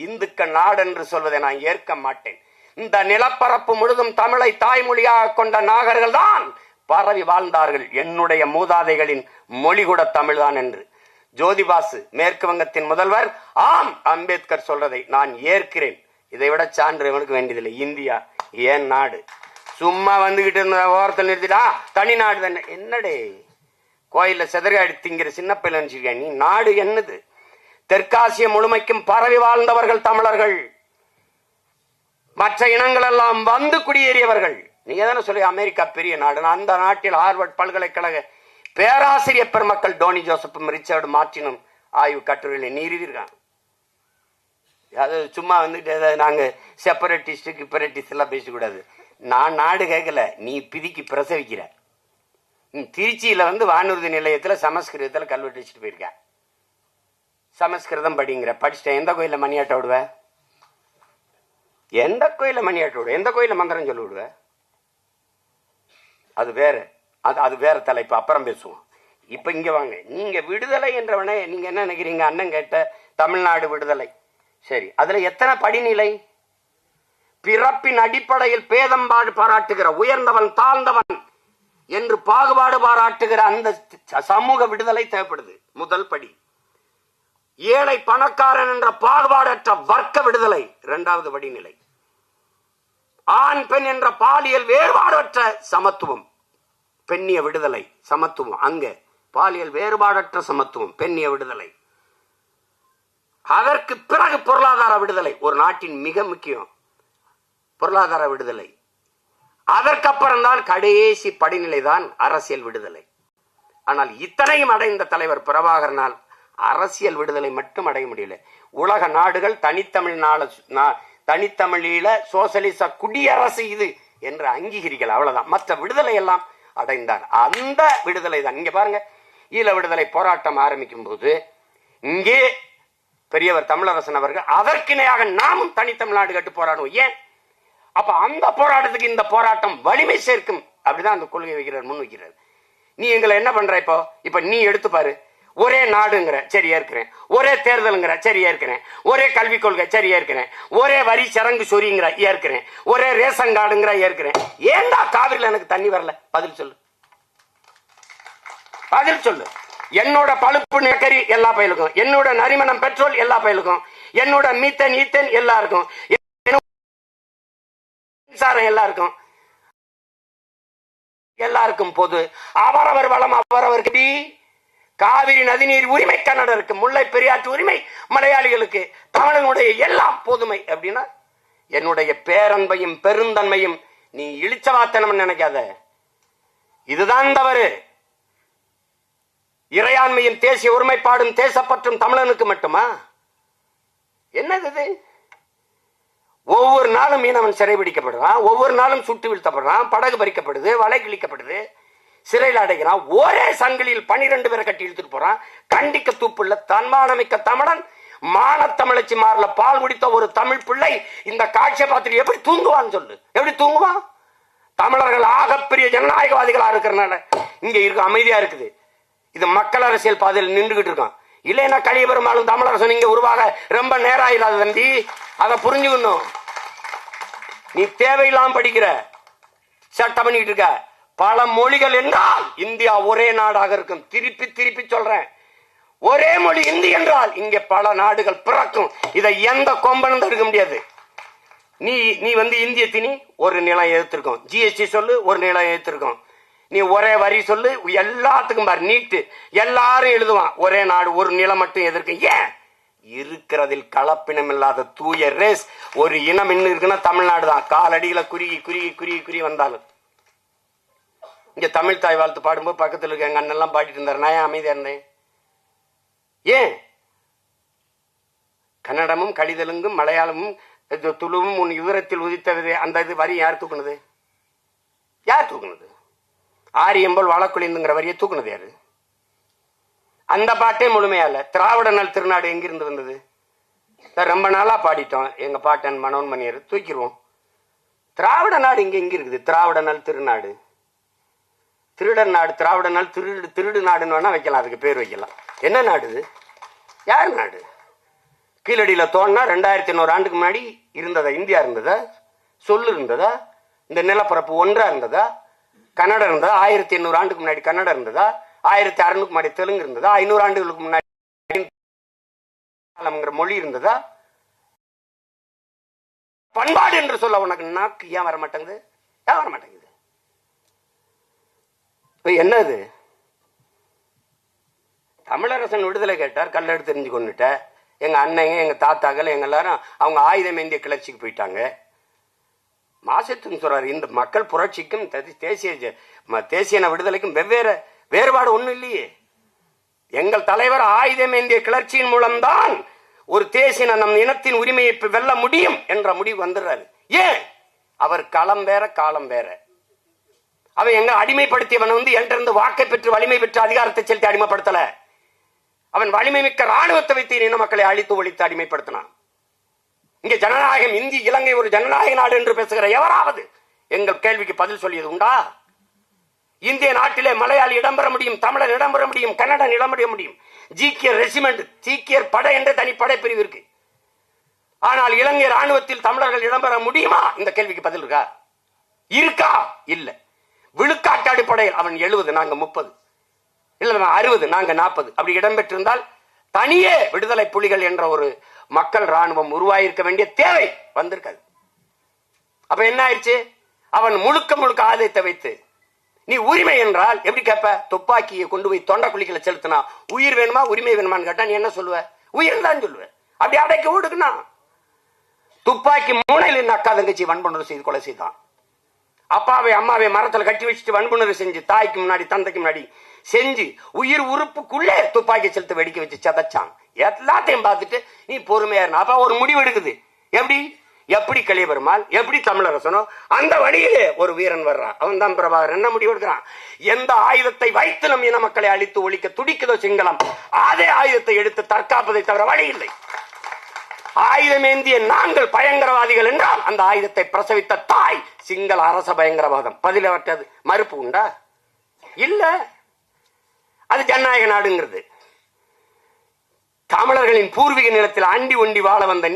இந்துக்கள் நாடு என்று சொல்வதை நான் ஏற்க மாட்டேன். இந்த நிலப்பரப்பு முழுதும் தமிழை தாய்மொழியாக கொண்ட நாகர்கள் தான் பரவி வாழ்ந்தார்கள். என்னுடைய மூதாதைகளின் மொழி கூட தமிழ்தான் என்று ஜோதிபாசு, மேற்கு வங்கத்தின் முதல்வர், ஆம் அம்பேத்கர் சொல்றதை நான் ஏற்கிறேன். இதை விட சான்று இவனுக்கு வேண்டியதில்லை. இந்தியா ஏன் நாடு, சும்மா வந்துகிட்டு இருந்த ஓரத்தில் நிறுத்திட்டா தனி நாடு தானே. என்னடே கோயில செதறி திங்கிற சின்ன பிள்ளை நினைச்சிருக்க நீ, நாடு என்னது? தெற்காசிய முழுமைக்கும் பரவி வாழ்ந்தவர்கள் தமிழர்கள், மற்ற இனங்கள் எல்லாம் வந்து குடியேறியவர்கள். நீங்க தானே சொல்லி அமெரிக்கா பெரிய நாடு. அந்த நாட்டில் ஹார்வர்ட் பல்கலைக்கழக பேராசிரியர் பெருமக்கள் டோனி ஜோசப்பும் ரிச்சர்டு மார்டினும் ஆய்வு கட்டுரைகளை நீறியிருக்காங்க. அது சும்மா நாங்க செப்பரேட்டிஸ்ட் கிப்பரேட்டிஸ்ட் எல்லாம் பேசக்கூடாது. நான் நாடு கேட்கல, நீ பிதிக்கு பிரசவிக்கிற. திருச்சியில வானூர்தி நிலையத்துல சமஸ்கிருதத்துல கல்வெட்டு வச்சுட்டு போயிருக்க. சமஸ்கிருதம் படிங்கிற படிச்சுட்டேன். எந்த கோயில மணியாட்ட விடுவ? எந்த கோயில மணியாட்ட விடுவ? எந்த கோயில மந்திரம் சொல்லி விடுவ? அது வேற, அது வேற தலைப்பு, அப்புறம் பேசுவோம். இப்ப இங்க வாங்க. நீங்க விடுதலை என்றவனே நீங்க என்ன நினைக்கிறீங்க? அண்ணன் கேட்ட தமிழ்நாடு விடுதலை, சரி, அதுல எத்தனை படிநிலை? பிறப்பின் அடிப்படையில் பேதம்பாடு பாராட்டுகிற, உயர்ந்தவன் தாழ்ந்தவன் என்று பாகுபாடு பாராட்டுகிற அந்த சமூக விடுதலை தேவைப்படுது. முதல் படி. ஏழை பணக்காரன் என்ற பாகுபாடற்ற வர்க்க விடுதலை இரண்டாவது படிநிலை. ஆண் பெண் என்ற பாலியல் வேறுபாடற்ற சமத்துவம் பெண்ணிய விடுதலை சமத்துவம். அங்க பாலியல் வேறுபாடற்ற சமத்துவம் பெண்ணிய விடுதலை. அதற்கு பிறகு பொருளாதார விடுதலை. ஒரு நாட்டின் மிக முக்கியம் பொருளாதார விடுதலை. அதற்கப்புறம் தான் கடைசி படிநிலை தான் அரசியல் விடுதலை. ஆனால் இத்தனையும் அடைந்த தலைவர் பிரபாகரனால் அரசியல் விடுதலை மட்டும் அடைய முடியல. உலக நாடுகள் தனித்தமிழீழ சோசலிச குடியரசு இது என்று அங்கீகரிக்கல, அவ்வளவுதான். மற்ற விடுதலை எல்லாம் அடைந்தார். அந்த விடுதலை தான். இங்க பாருங்க, ஈழ விடுதலை போராட்டம் ஆரம்பிக்கும் போது இங்கே பெரியவர் தமிழரசன் அவர்கள் அதற்கிணையாக நாமும் தனித்தமிழ்நாடு கட்டு போராடுவோம். ஏன்? அப்ப அந்த போராட்டத்துக்கு இந்த போராட்டம் வலிமை சேர்க்கும். அப்படிதான் அந்த கொள்கை வைக்கிறார், முன் வைக்கிறார். நீ எங்களை என்ன பண்ற? இப்ப நீ எடுத்து பாரு. ஒரே நாடுங்கிற, சரி ஏற்கிறேன். ஒரே தேர்தலுங்கிற, சரி ஏற்கிறேன். ஒரே கல்விக் கொள்கை, சரி ஏற்கிறேன். ஒரே வரி சரங்கு சொரிங்கிற, ஏற்கிறேன். ஒரே ரேஷன் கார்டுங்கிற, ஏற்கிறேன். ஏண்டா காவிரியில் எனக்கு தண்ணி வரல? பதில் சொல்லு, பதில் சொல்லு. என்னோட பழுப்பு நெக்கரி எல்லா பயிலுக்கும், என்னோட நரிமணம் பெட்ரோல் எல்லா பயிலுக்கும், என்னோட மீத்தன் ஈத்தன் எல்லாருக்கும், மின்சாரம் எல்லாருக்கும், எல்லாருக்கும் பொது. அவரவர் வளம் அவரவருக்கு. காவிரி நதிநீர் உரிமை கன்னடருக்கு, முல்லை பெரியாற்று உரிமை மலையாளிகளுக்கு, தமிழனுடைய எல்லாம் பொதுமை. அப்படின்னா என்னுடைய பேரன்பையும் பெருந்தன்மையும் நீ இழிச்சவாத்தனம் நினைக்காத. இதுதான் தவறு. இறையாண்மையும் தேசிய ஒருமைப்பாடும் தேசப்பற்றும் தமிழனுக்கு மட்டுமா? என்னது இது? ஒவ்வொரு நாளும் மீனவன் சிறைபிடிக்கப்படுறான், ஒவ்வொரு நாளும் சுட்டு வீழ்த்தப்படுறான், படகு பறிக்கப்படுது, வலை கிழிக்கப்படுது, சிறையில் அடைகிறான். ஒரே சங்கிலியில் 12 பேரை கட்டி இழுத்துட்டு போறான். கண்டிக்க தூப்புள்ள தன்மானமிக்க தமிழன், மானத்தமிழச்சி மாறல பால் குடித்த ஒரு தமிழ் பிள்ளை இந்த காட்சியை பார்த்துட்டு எப்படி தூங்குவான்னு சொல்லு. எப்படி தூங்குவான்? தமிழர்கள் ஆகப்பெரிய ஜனநாயகவாதிகளா இருக்கிறனால இங்க இருக்க அமைதியா இருக்குது. இது மக்கள் அரசியல் பாதையில் நின்றுகிட்டு இருக்கான். இல்லைன்னா கலியபெருமாளும் தமிழரசன் இங்க உருவாக ரொம்ப நேரம் ஆயிடாது தம்பி. அதை புரிஞ்சுக்கணும். நீ தேவையில்லாம படிக்கிற, சட்டம் பண்ணிட்டு இருக்க. பல மொழிகள் என்றால் இந்தியா ஒரே நாடாக இருக்கும். திருப்பி திருப்பி சொல்றேன், ஒரே மொழி இந்தி என்றால் இங்கே பல நாடுகள் பிறக்கும். இதை எந்த கொம்பனும் தடுக்க முடியாது. நீ வந்து இந்திய திணி ஒரு நிலம் எதிர்த்திருக்கோம், ஜிஎஸ்டி சொல்லு ஒரு நிலம் எதிர்த்திருக்கோம், நீ ஒரே வரி சொல்லு எல்லாத்துக்கும் பாரு, நீட்டு எல்லாரும் எழுதுவான். ஒரே நாடு ஒரு நிலம் மட்டும் எதிர்க்கும். ஏன்? இருக்கிறதில் கலப்பினம் இல்லாத தூய ரேஸ் ஒரு இனம் இன்னும் இருக்குன்னா தமிழ்நாடு தான். காலடியில குறுகி குறுகி குறுகி குறுகி வந்தாலும் இங்க தமிழ் தாய் வாழ்த்து பாடும்போது பக்கத்தில் இருக்க எங்க அண்ணெல்லாம் பாடிட்டு இருந்தாரு. நான் ஏன் அமைதியா இருந்தேன்? ஏன்? கன்னடமும் கடிதலுங்கும் மலையாளமும் துளுவும் உன் விவரத்தில் உதித்தது அந்த இது வரி யார் தூக்குனது? யார் தூக்குனது? ஆரியம்போல் வழக்குழிந்துங்கிற வரியை தூக்குனது யாரு? அந்த பாட்டே முழுமையா இல்ல. திராவிட நல் திருநாடு எங்கிருந்து வந்தது? ரொம்ப நாளா பாடிட்டோம். எங்க பாட்டன் மனோன்மணியர் தூக்கிடுவோம். திராவிட நாடு இங்க எங்க இருக்குது? திராவிட நல் திருநாடு, திருடன் நாடு, திராவிட நாடு, திருடு நாடுன்னு வேணா வைக்கலாம், அதுக்கு பேர் வைக்கலாம். என்ன நாடு இது? யார் நாடு? கீழடியில தோணுனா 2100 ஆண்டுக்கு முன்னாடி இருந்ததா? இந்தியா இருந்ததா? சொல்லு இருந்ததா? இந்த நிலப்பரப்பு ஒன்றா இருந்ததா? கன்னடம் இருந்ததா? 1800 ஆண்டுக்கு முன்னாடி கன்னடம் இருந்ததா? 1600 முன்னாடி தெலுங்கு இருந்ததா? 500 ஆண்டுகளுக்கு முன்னாடி மொழி இருந்ததா? பண்பாடு என்று சொல்ல உனக்கு நாக்கு ஏன் வர மாட்டேங்குது? ஏன் வர மாட்டேங்குது? என்னது? தமிழரசன் விடுதலை கேட்டார், கல்லெடுத்து தெரிஞ்சு கொண்டுட்ட. எங்க அண்ணங்க எங்க தாத்தாக்கள் எங்க எல்லாரும் அவங்க ஆயுதம் ஏந்திய கிளர்ச்சிக்கு போயிட்டாங்க. மாசத்துன்னு சொல்றாரு. இந்த மக்கள் புரட்சிக்கும் தேசிய விடுதலைக்கும் வேறுபாடு ஒண்ணும் இல்லையே. எங்கள் தலைவர் ஆயுதம் ஏந்திய கிளர்ச்சியின் மூலம்தான் ஒரு தேசிய நம் இனத்தின் உரிமையை வெல்ல முடியும் என்ற முடிவு வந்துடுறாரு. ஏன்? அவர் களம் வேற காலம் வேற. அவன் எங்க அடிமைப்படுத்தியவன் வந்து என்கிட்ட வாக்கை பெற்று வலிமை பெற்று அதிகாரத்தை செலுத்தி அடிமைப்படுத்தல. அவன் வலிமை மிக்க ராணுவத்தை வைத்து இன மக்களை அழித்து ஒழித்து அடிமைப்படுத்தினான். இங்க ஜனநாயகம், இந்தி இலங்கை ஒரு ஜனநாயக நாடு என்று பேசுகிற எவராவது எங்கள் கேள்விக்கு பதில் சொல்லியது உண்டா? இந்திய நாட்டிலே மலையாளி இடம்பெற முடியும், தமிழன் இடம்பெற முடியும், கன்னடன் இடம்பெற முடியும். ஜீக்கியர் ரெஜிமெண்ட், சீக்கியர் படை என்ற தனி படை பிரிவு இருக்கு. ஆனால் இலங்கை ராணுவத்தில் தமிழர்கள் இடம்பெற முடியுமா? இந்த கேள்விக்கு பதில் இருக்கா? இருக்கா? இல்ல. விழுக்காட்டு அடிப்படையில் அவன் 70 நாங்க 30, இல்ல 60 நாங்க 40 அப்படி இடம்பெற்றிருந்தால் தனியே விடுதலை புலிகள் என்ற ஒரு மக்கள் ராணுவம் உருவாயிருக்க வேண்டிய தேவை வந்திருக்காது. அப்ப என்ன ஆயிடுச்சு? அவன் முழுக்க முழுக்க ஆயுதத்தை வைத்து, நீ உரிமை என்றால் எப்படி கேட்ப? துப்பாக்கியை கொண்டு போய் தொண்டை குழிகளை செலுத்தினா உயிர் வேணுமா உரிமை வேணுமான்னு கேட்டா நீ என்ன சொல்லுவ? உயிர் தான் சொல்லுவ. அப்படி அடைக்க ஓடுக்குன்னா துப்பாக்கி மூனையில் அக்கா தங்கச்சி வன்புணர்வு செய்து கொலை செய்தான். அப்பாவை அம்மாவை மரத்துல கட்டி வச்சுட்டு வன்புணர்வு செஞ்சு தாய்க்கு முன்னாடி தந்தைக்கு முன்னாடி செஞ்சு உயிர் உறுப்புக்குள்ளே துப்பாக்கி செலுத்த வெடிக்க வச்சு சதைச்சான். எல்லாத்தையும் பார்த்துட்டு நீ பொறுமையா இருந்தா அப்ப ஒரு முடிவு எடுக்குது. எப்படி கலியபெருமாள், எப்படி தமிழரசனோ அந்த வழியிலே ஒரு வீரன் வர்றான். அவன் தான் பிரபாகரன். என்ன முடிவு எடுக்கிறான்? எந்த ஆயுதத்தை வைத்து நம் இன மக்களை அழித்து ஒழிக்க துடிக்குதோ சிங்களம், அதே ஆயுதத்தை எடுத்து தற்காப்பதை தவிர வழி இல்லை. ஆயுதமேந்திய நாங்கள் பயங்கரவாதிகள் என்றால் அந்த ஆயுதத்தை பிரசவித்த தாய் சிங்கள அரச பயங்கரவாதம். பதிலவற்றது மறுப்பு உண்டா? இல்ல. அது ஜனநாயக நாடுங்கிறது. தமிழர்களின் பூர்வீக நிலத்தில் அண்டி ஒண்டி வாழ வந்த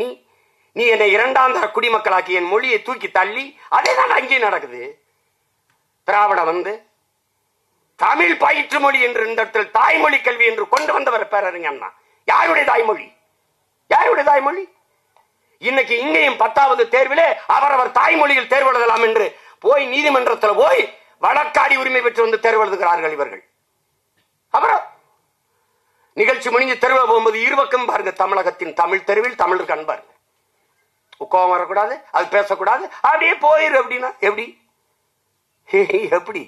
நீ என்னை இரண்டாம் தர குடிமக்களாக்கி என் மொழியை தூக்கி தள்ளி, அதே தான் அங்கேயும் நடக்குது. திராவிட வந்து தமிழ் பயிற்று மொழி என்று இந்த இடத்தில் தாய்மொழி கல்வி என்று கொண்டு வந்தவர் பேரறிஞர் அண்ணா. யாருடைய தாய்மொழி? யாருடைய தாய்மொழி? இன்னைக்கு இங்கேயும் 10வது தேர்விலே அவரவர் தாய்மொழியில் தேர்வு எழுதலாம் என்று போய் நீதிமன்றத்தில் போய் வழக்காடி உரிமை பெற்று வந்து தேர்வு எழுதுகிறார்கள் இவர்கள். அப்புறம் நிகழ்ச்சி முடிஞ்சு தெருவில் போகும்போது இருபக்கம் பாருங்க, தமிழகத்தின் தமிழ் தெருவில் தமிழருக்கு அன்பாரு. கோபம் வரக்கூடாது, அது பேசக்கூடாது, அப்படியே போயிரு. அப்படின்னா எப்படி? எப்படி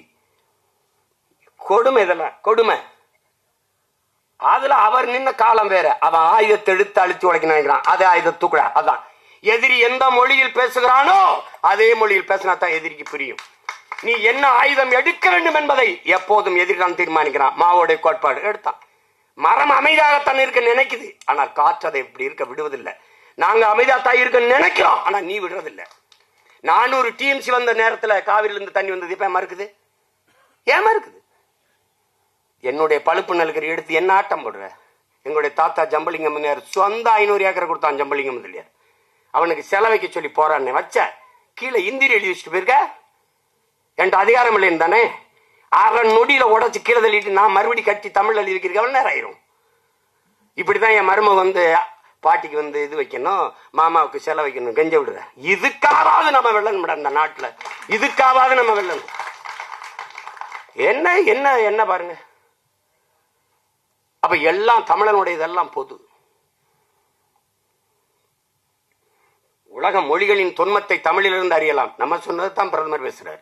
கொடுமை இதெல்லாம், கொடுமை. அதுல அவர் நின்ன காலம் வேற. அவன் ஆயுதத்தை எடுத்து அழித்து உடைக்க நினைக்கிறான். அதே ஆயுதத்துக்குள்ள அதான் எதிரி எந்த மொழியில் பேசுகிறானோ அதே மொழியில் பேசினா தான் எதிரிக்கு புரியும். நீ என்ன ஆயுதம் எடுக்க வேண்டும் என்பதை எப்போதும் எதிரி தான் தீர்மானிக்கிறான். மாவோடைய கோட்பாடு எடுத்தான். மரம் அமைதியாகத்தான் இருக்க நினைக்குது, ஆனால் காற்று அதை இப்படி இருக்க விடுவதில்லை. நாங்க அமைதியாத்தான் இருக்க நினைக்கிறோம், ஆனா நீ விடுறதில்லை. 400 டிஎம்சி வந்த நேரத்தில் காவிரியிலிருந்து தண்ணி வந்தது இப்ப மறுக்குது. ஏன் மறுக்குது? என்னுடைய பழுப்பு நல்கரி எடுத்து என்ன ஆட்டம் போடுற? எங்களுடைய தாத்தா ஜம்பலிங்கம் சொந்த 500 ஏக்கரை கொடுத்தான். ஜம்பலிங்கம் இல்லையா, அவனுக்கு செலவைக்க சொல்லி போறான்னு வச்ச கீழே இந்திரி எழுதி வச்சுட்டு போயிருக்க. என்கிட்ட அதிகாரம் இல்லைன்னு தானே 6 நொடியில உடச்சு கீழே தள்ளிட்டு நான் மறுபடி கட்டி தமிழ் எழுதி வைக்கிறதுக்கு எவ்வளவு நேரம் ஆயிரும்? இப்படிதான் என் மருமக வந்து பாட்டிக்கு வந்து இது வைக்கணும், மாமாவுக்கு செலவு வைக்கணும், கெஞ்ச விடுற. இதுக்காவது நம்ம வெள்ளணும் இந்த நாட்டுல, இதுக்காவது நம்ம வெள்ளணும். என்ன என்ன என்ன பாருங்க. அப்ப எல்லாம் தமிழனுடைய இதெல்லாம் பொது. உலக மொழிகளின் தொன்மத்தை தமிழிலிருந்து அறியலாம். நம்ம சொன்னதுதான் பிரதமர் பேசுறார்.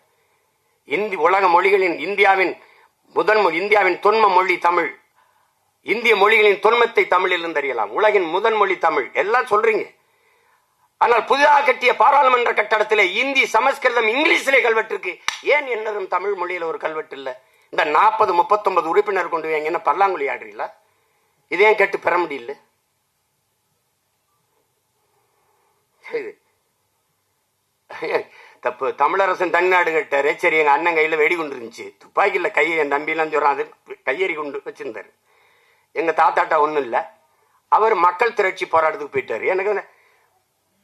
உலக மொழிகளின் இந்தியாவின் தொன்ம மொழி தமிழ். இந்திய மொழிகளின் தொன்மத்தை தமிழிலிருந்து அறியலாம். உலகின் முதன் மொழி தமிழ். எல்லாம் சொல்றீங்க. ஆனால் புதிதாக கட்டிய பாராளுமன்ற கட்டடத்திலே இந்தி, சமஸ்கிருதம், இங்கிலீஷிலே கல்வெட்டு இருக்கு. ஏன் என்னதும் தமிழ் மொழியில ஒரு கல்வெட்டு இல்ல? இந்த 40-39 உறுப்பினர் கொண்டு என்ன பல்லாங்குழி ஆடுறீங்களா? இதையும் கேட்டு பெற முடியல. தப்பு. தமிழரசன் தனிநாடு கேட்டாரு. சரி, எங்க அண்ணன் கையில வெடி குண்டு இருந்துச்சு, துப்பாக்கியில கையை என் தம்பிலாம் சொல்றான், அது கையெறி குண்டு வச்சிருந்தாரு. எங்க தாத்தாட்டா ஒண்ணும் இல்ல, அவர் மக்கள் திரட்சி போராட்டத்துக்கு போயிட்டாரு. எனக்கு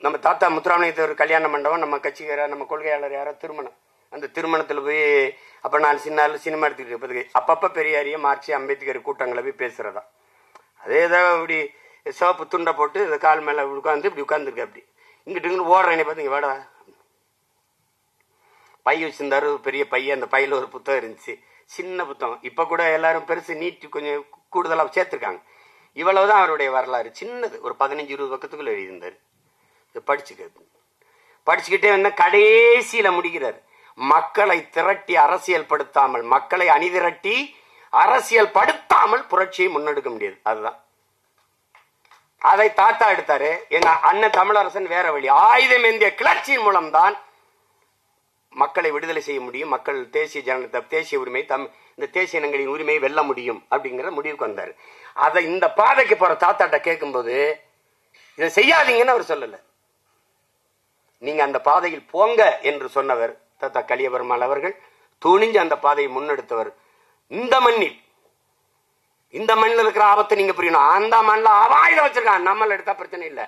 நம்ம தாத்தா முத்துராமலிங்கத்தேவர் கல்யாண மண்டபம், நம்ம கட்சிக்கார நம்ம கொள்கையாளர் யாரோ திருமணம், அந்த திருமணத்துல போய் அப்ப நான் சினிமா எடுத்துக்கிட்டு அப்பப்ப பெரியாரிய மார்க்சி அம்பேத்கர் கூட்டங்களை போய் பேசுறதா. அதே ஏதாவது இப்படி சிவப்பு துண்டை போட்டு இந்த கால் மேல உட்காந்து இப்படி உட்காந்துருக்க. அப்படி இங்கிட்டு ஓடுறேன் பார்த்தீங்க, வேடா பை வச்சிருந்தாரு, பெரிய பையன். அந்த பையில ஒரு புத்தகம் இருந்துச்சு, சின்ன புத்தகம். இப்ப கூட எல்லாரும் பெருசு நீட்டு கொஞ்சம் கூடுதலாக சேர்த்திருக்காங்க. இவ்வளவுதான் அவருடைய வரலாறு, சின்னது, ஒரு 15-20 பக்கத்துக்குள்ள எழுதியிருந்தாரு. படிச்சுக்கிட்டே வந்து கடைசியில முடிக்கிறார். மக்களை திரட்டி அரசியல் படுத்தாமல், மக்களை அணிதிரட்டி அரசியல் படுத்தாமல் புரட்சியை முன்னெடுக்க முடியாது. அதுதான் அதை தாத்தா எடுத்தாரு. எங்க அண்ணன் தமிழரசன் வேற வழி, ஆயுதம் ஏந்திய கிளர்ச்சியின் மூலம்தான் மக்களை விடுதலை செய்ய முடியும், மக்கள் தேசிய உரிமை, இந்த தேசிய இனங்களின் உரிமையை வெல்ல முடியும் அப்படிங்கிற முடிவுக்கு வந்தார். அதை இந்த பாதைக்கு போற தாத்தாட்ட கேட்கும்போது இதை செய்யாதீங்கன்னு அவர் சொல்லல. நீங்க அந்த பாதையில் போங்க என்று சொன்னவர் தாத்தா கலியபெருமாள் அவர்கள். துணிஞ்சு அந்த பாதையை முன்னெடுத்தவர். இந்த மண்ணில் இருக்கிற ஆபத்தை நீங்க புரியணும். அந்த மண்ணில் ஆயுதம் வச்சிருக்கான், நம்மள எடுத்தா பிரச்சனை இல்லை.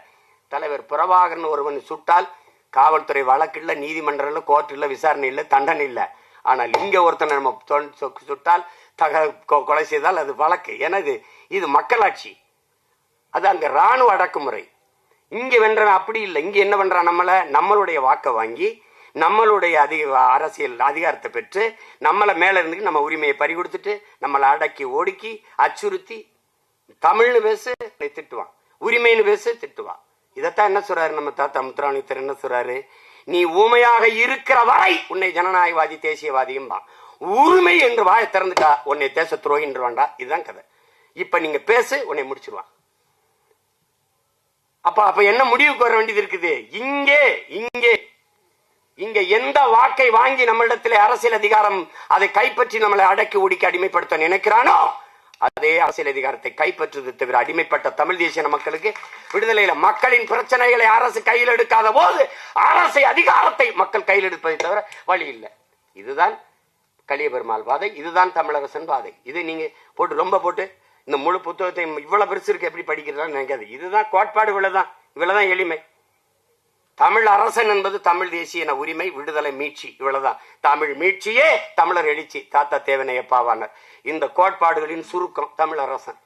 தலைவர் பிரபாகரன் ஒருவன் சுட்டால் காவல்துறை வழக்கு இல்ல, நீதிமன்றம் இல்ல, கோர்ட் இல்ல, விசாரணை இல்ல, தண்டனை இல்ல. ஆனால் இங்க ஒருத்தனை நம்ம சுட்டால் கொலை செய்தால் அது வழக்கு. எனது இது மக்களாட்சி, அது அங்க ராணுவ அடக்குமுறை. இங்க வென்றவன் அப்படி இல்லை. இங்க என்ன பண்றான், நம்மளுடைய வாக்கை வாங்கி நம்மளுடைய அரசியல் அதிகாரத்தை பெற்று நம்மளை மேல இருந்து நம்ம உரிமையை பறி கொடுத்துட்டு நம்மளை அடக்கி ஒடுக்கி அச்சுறுத்தி தமிழ்னு பேசு திட்டுவான், உரிமைன்னு பேசு திட்டுவான். இதைத்தான் என்ன சொல்றாரு நம்ம தாத்தா முத்துராமலிங்கத்தர், என்ன சொல்றாரு, நீ ஊமையாக இருக்கிற வரை உன்னை ஜனநாயகவாதி தேசியவாதியும் தான், உரிமை என்று வாயை திறந்துட்டா உன்னை தேச துரோகின்ற வேண்டா. இதுதான் கதை. இப்ப நீங்க பேசு, உன்னை முடிச்சிருவான். அப்ப என்ன முடிவுக்கு வர வேண்டியது இருக்குது? இங்கே எந்த வாக்கை வாங்கி நம்மளிடத்திலே அரசியல் அதிகாரம் அதை கைப்பற்றி நம்மளை அடக்கி ஒடுக்கி அடிமைப்படுத்த நினைக்கிறானோ அதே அரசியல் அதிகாரத்தை கைப்பற்றுவது தவிர அடிமைப்பட்ட தமிழ் தேசிய மக்களுக்கு விடுதலையில மக்களின் பிரச்சனைகளை அரசு கையில் எடுக்காத போது அரசு அதிகாரத்தை மக்கள் கையில் எடுப்பதை தவிர வழி இல்லை. இதுதான் கலியபெருமாள் பாதை, இதுதான் தமிழரசன் பாதை. இது நீங்க போட்டு இந்த முழு புத்தகத்தை இவ்வளவு பெருசு இருக்கு எப்படி படிக்கிறதா நினைக்காது. இதுதான் கோட்பாடு, இவ்வளவுதான் எளிமை. தமிழ் அரசன் என்பது தமிழ் தேசிய உரிமை, விடுதலை, மீட்சி, இவ்வளவுதான். தமிழ் மீட்சியே தமிழர் எழுச்சி, தாத்தா தேவனையப்பாவானர். இந்த கோட்பாடுகளின் சுருக்கம் தமிழ் அரசன்.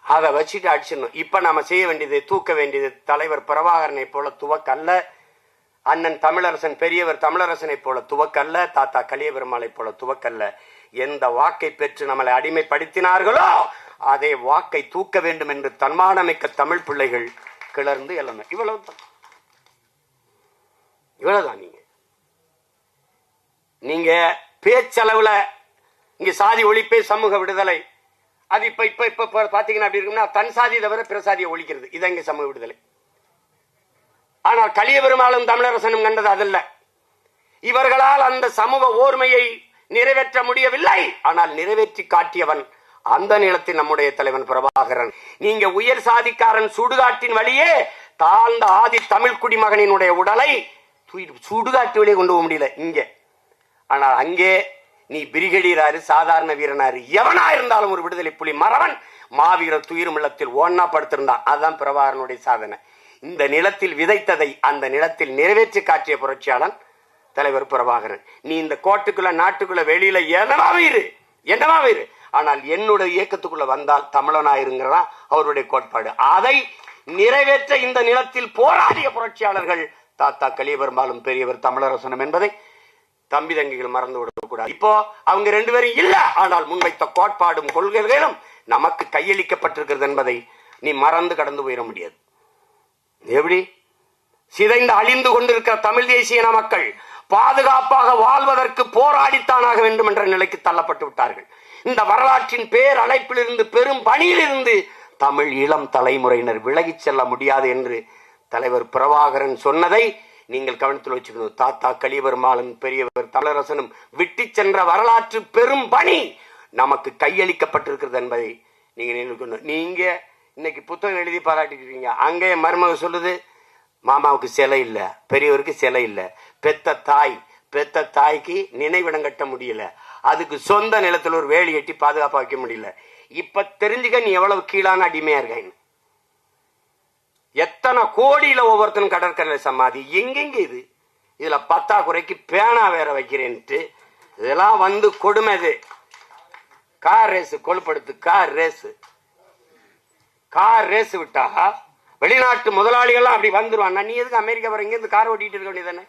அதை வச்சுட்டு அடிச்சிடணும். இப்ப நாம செய்ய வேண்டியது, தூக்க வேண்டியது தலைவர் பிரபாகரனை போல துவக்கல்ல, அண்ணன் தமிழரசன் பெரியவர் தமிழரசனை போல துவக்கல்ல, தாத்தா கலியபெருமாளை போல துவக்கல்ல. எந்த வாக்கை பெற்று நம்மளை அடிமைப்படுத்தினார்களோ அதே வாக்கை தூக்க வேண்டும் என்று தன்மானமிக்க தமிழ் பிள்ளைகள் கிளர்ந்து எல்லாமே. இவ்வளவுதான். நீங்க பேச்சளவுல இங்க சாதி ஒழிப்பே சமூக விடுதலை, அது இப்ப பாத்தீங்கன்னா அப்படி இருக்குன்னா தன் சாதி தவிர பிற சாதியை ஒழிக்கிறது, இதான் இங்க சமூக விடுதலை. ஆனால் கலியபெருமாளும் தமிழரசனும் கண்டது அதல்ல. இவர்களால் அந்த சமூக ஓர்மையை நிறைவேற்ற முடியவில்லை, ஆனால் நிறைவேற்றி காட்டியவன் அந்த நிலத்தில் நம்முடைய தலைவன் பிரபாகரன். நீங்க உயர் சாதிக்காரன் சுடுகாட்டின் வழியே தாழ்ந்த ஆதி தமிழ் குடிமகனினுடைய உடலை சுடுகாட்டு வழியே கொண்டு போக முடியல இங்க. ஆனால் அங்கே நீ பிரிகேடியராரு, சாதாரண வீரனாரு, எவனா இருந்தாலும் ஒரு விடுதலை புலி மறவன் மாவீரர் துயிரும் இல்லத்தில் ஒன்னா படுத்திருந்தான். அதுதான் பிரபாகரனுடைய சாதனை. இந்த நிலத்தில் விதைத்ததை அந்த நிலத்தில் நிறைவேற்றி காட்டிய புரட்சியாளன் தலைவர் பிரபாகரன். நீ இந்த கோட்டுக்குள்ள நாட்டுக்குள்ள வெளியில என்னவா இரு, ஆனால் என்னுடைய இயக்கத்துக்குள்ள வந்தால் தமிழனாயிருங்கிறதா அவருடைய கோட்பாடு. அதை நிறைவேற்ற இந்த நிலத்தில் போராடிய புரட்சியாளர்கள் தாத்தா கலியபெருமாளும் பெரியவர் தமிழரசனும் என்பதை தம்பி தங்கிகள் மறந்து விடக்கூடாது. இப்போ அவங்க ரெண்டு பேரும் இல்ல, ஆனால் முன்வைத்த கோட்பாடும் கொள்கைகளும் நமக்கு கையளிக்கப்பட்டிருக்கிறது என்பதை நீ மறந்து கடந்து போயிட முடியாது. எப்படி சிதைந்து அழிந்து கொண்டிருக்கிற தமிழ் தேசிய மக்கள் பாதுகாப்பாக வாழ்வதற்கு போராடித்தானாக வேண்டும் என்ற நிலைக்கு தள்ளப்பட்டு விட்டார்கள். இந்த வரலாற்றின் பேர் அழைப்பிலிருந்து பெரும் பணியிலிருந்து தமிழ் இளம் தலைமுறையினர் விலகிச் செல்ல முடியாது என்று தலைவர் பிரபாகரன் சொன்னதை நீங்கள் கவனத்தில் வச்சுக்கணும். தாத்தா கலியபெருமாளும் பெரியவர் தமிழரசனும் விட்டு சென்ற வரலாற்று பெரும் பணி நமக்கு கையளிக்கப்பட்டிருக்கிறது என்பதை நீங்க நினைக்கணும். நீங்க இன்னைக்கு புத்தகம் எழுதி பாராட்டிருக்கீங்க, அங்கே மருமக சொல்லுது மாமாவுக்கு சிலை இல்ல, பெரியவருக்கு சிலை இல்ல, பெத்த தாய்க்கு நினைவிடம் கட்ட முடியல, அதுக்கு சொந்த நிலத்தில் ஒரு வேலி கட்டி பாதுகாப்பா வைக்க முடியல. இப்ப தெரிஞ்சுக்க நீ எவ்வளவு கீழான அடிமையா இருக்க. எத்தனை கோடியில ஒவ்வொருத்தரும் கடற்கரை சமாதி எங்கெங்க இதுல பத்தாக்குறைக்கு பேனா வேற வைக்கிறேன்ட்டு இதெல்லாம் வந்து கொடுமை. கார் ரேஸ் கொழுப்படுத்து, கார் ரேஸ் விட்டா வெளிநாட்டு முதலாளிகள் அப்படி வந்துருவான். நீ எதுக்கு அமெரிக்கா வர இங்க இருந்து கார் ஓட்டிட்டு இருக்க வேண்டியதானே?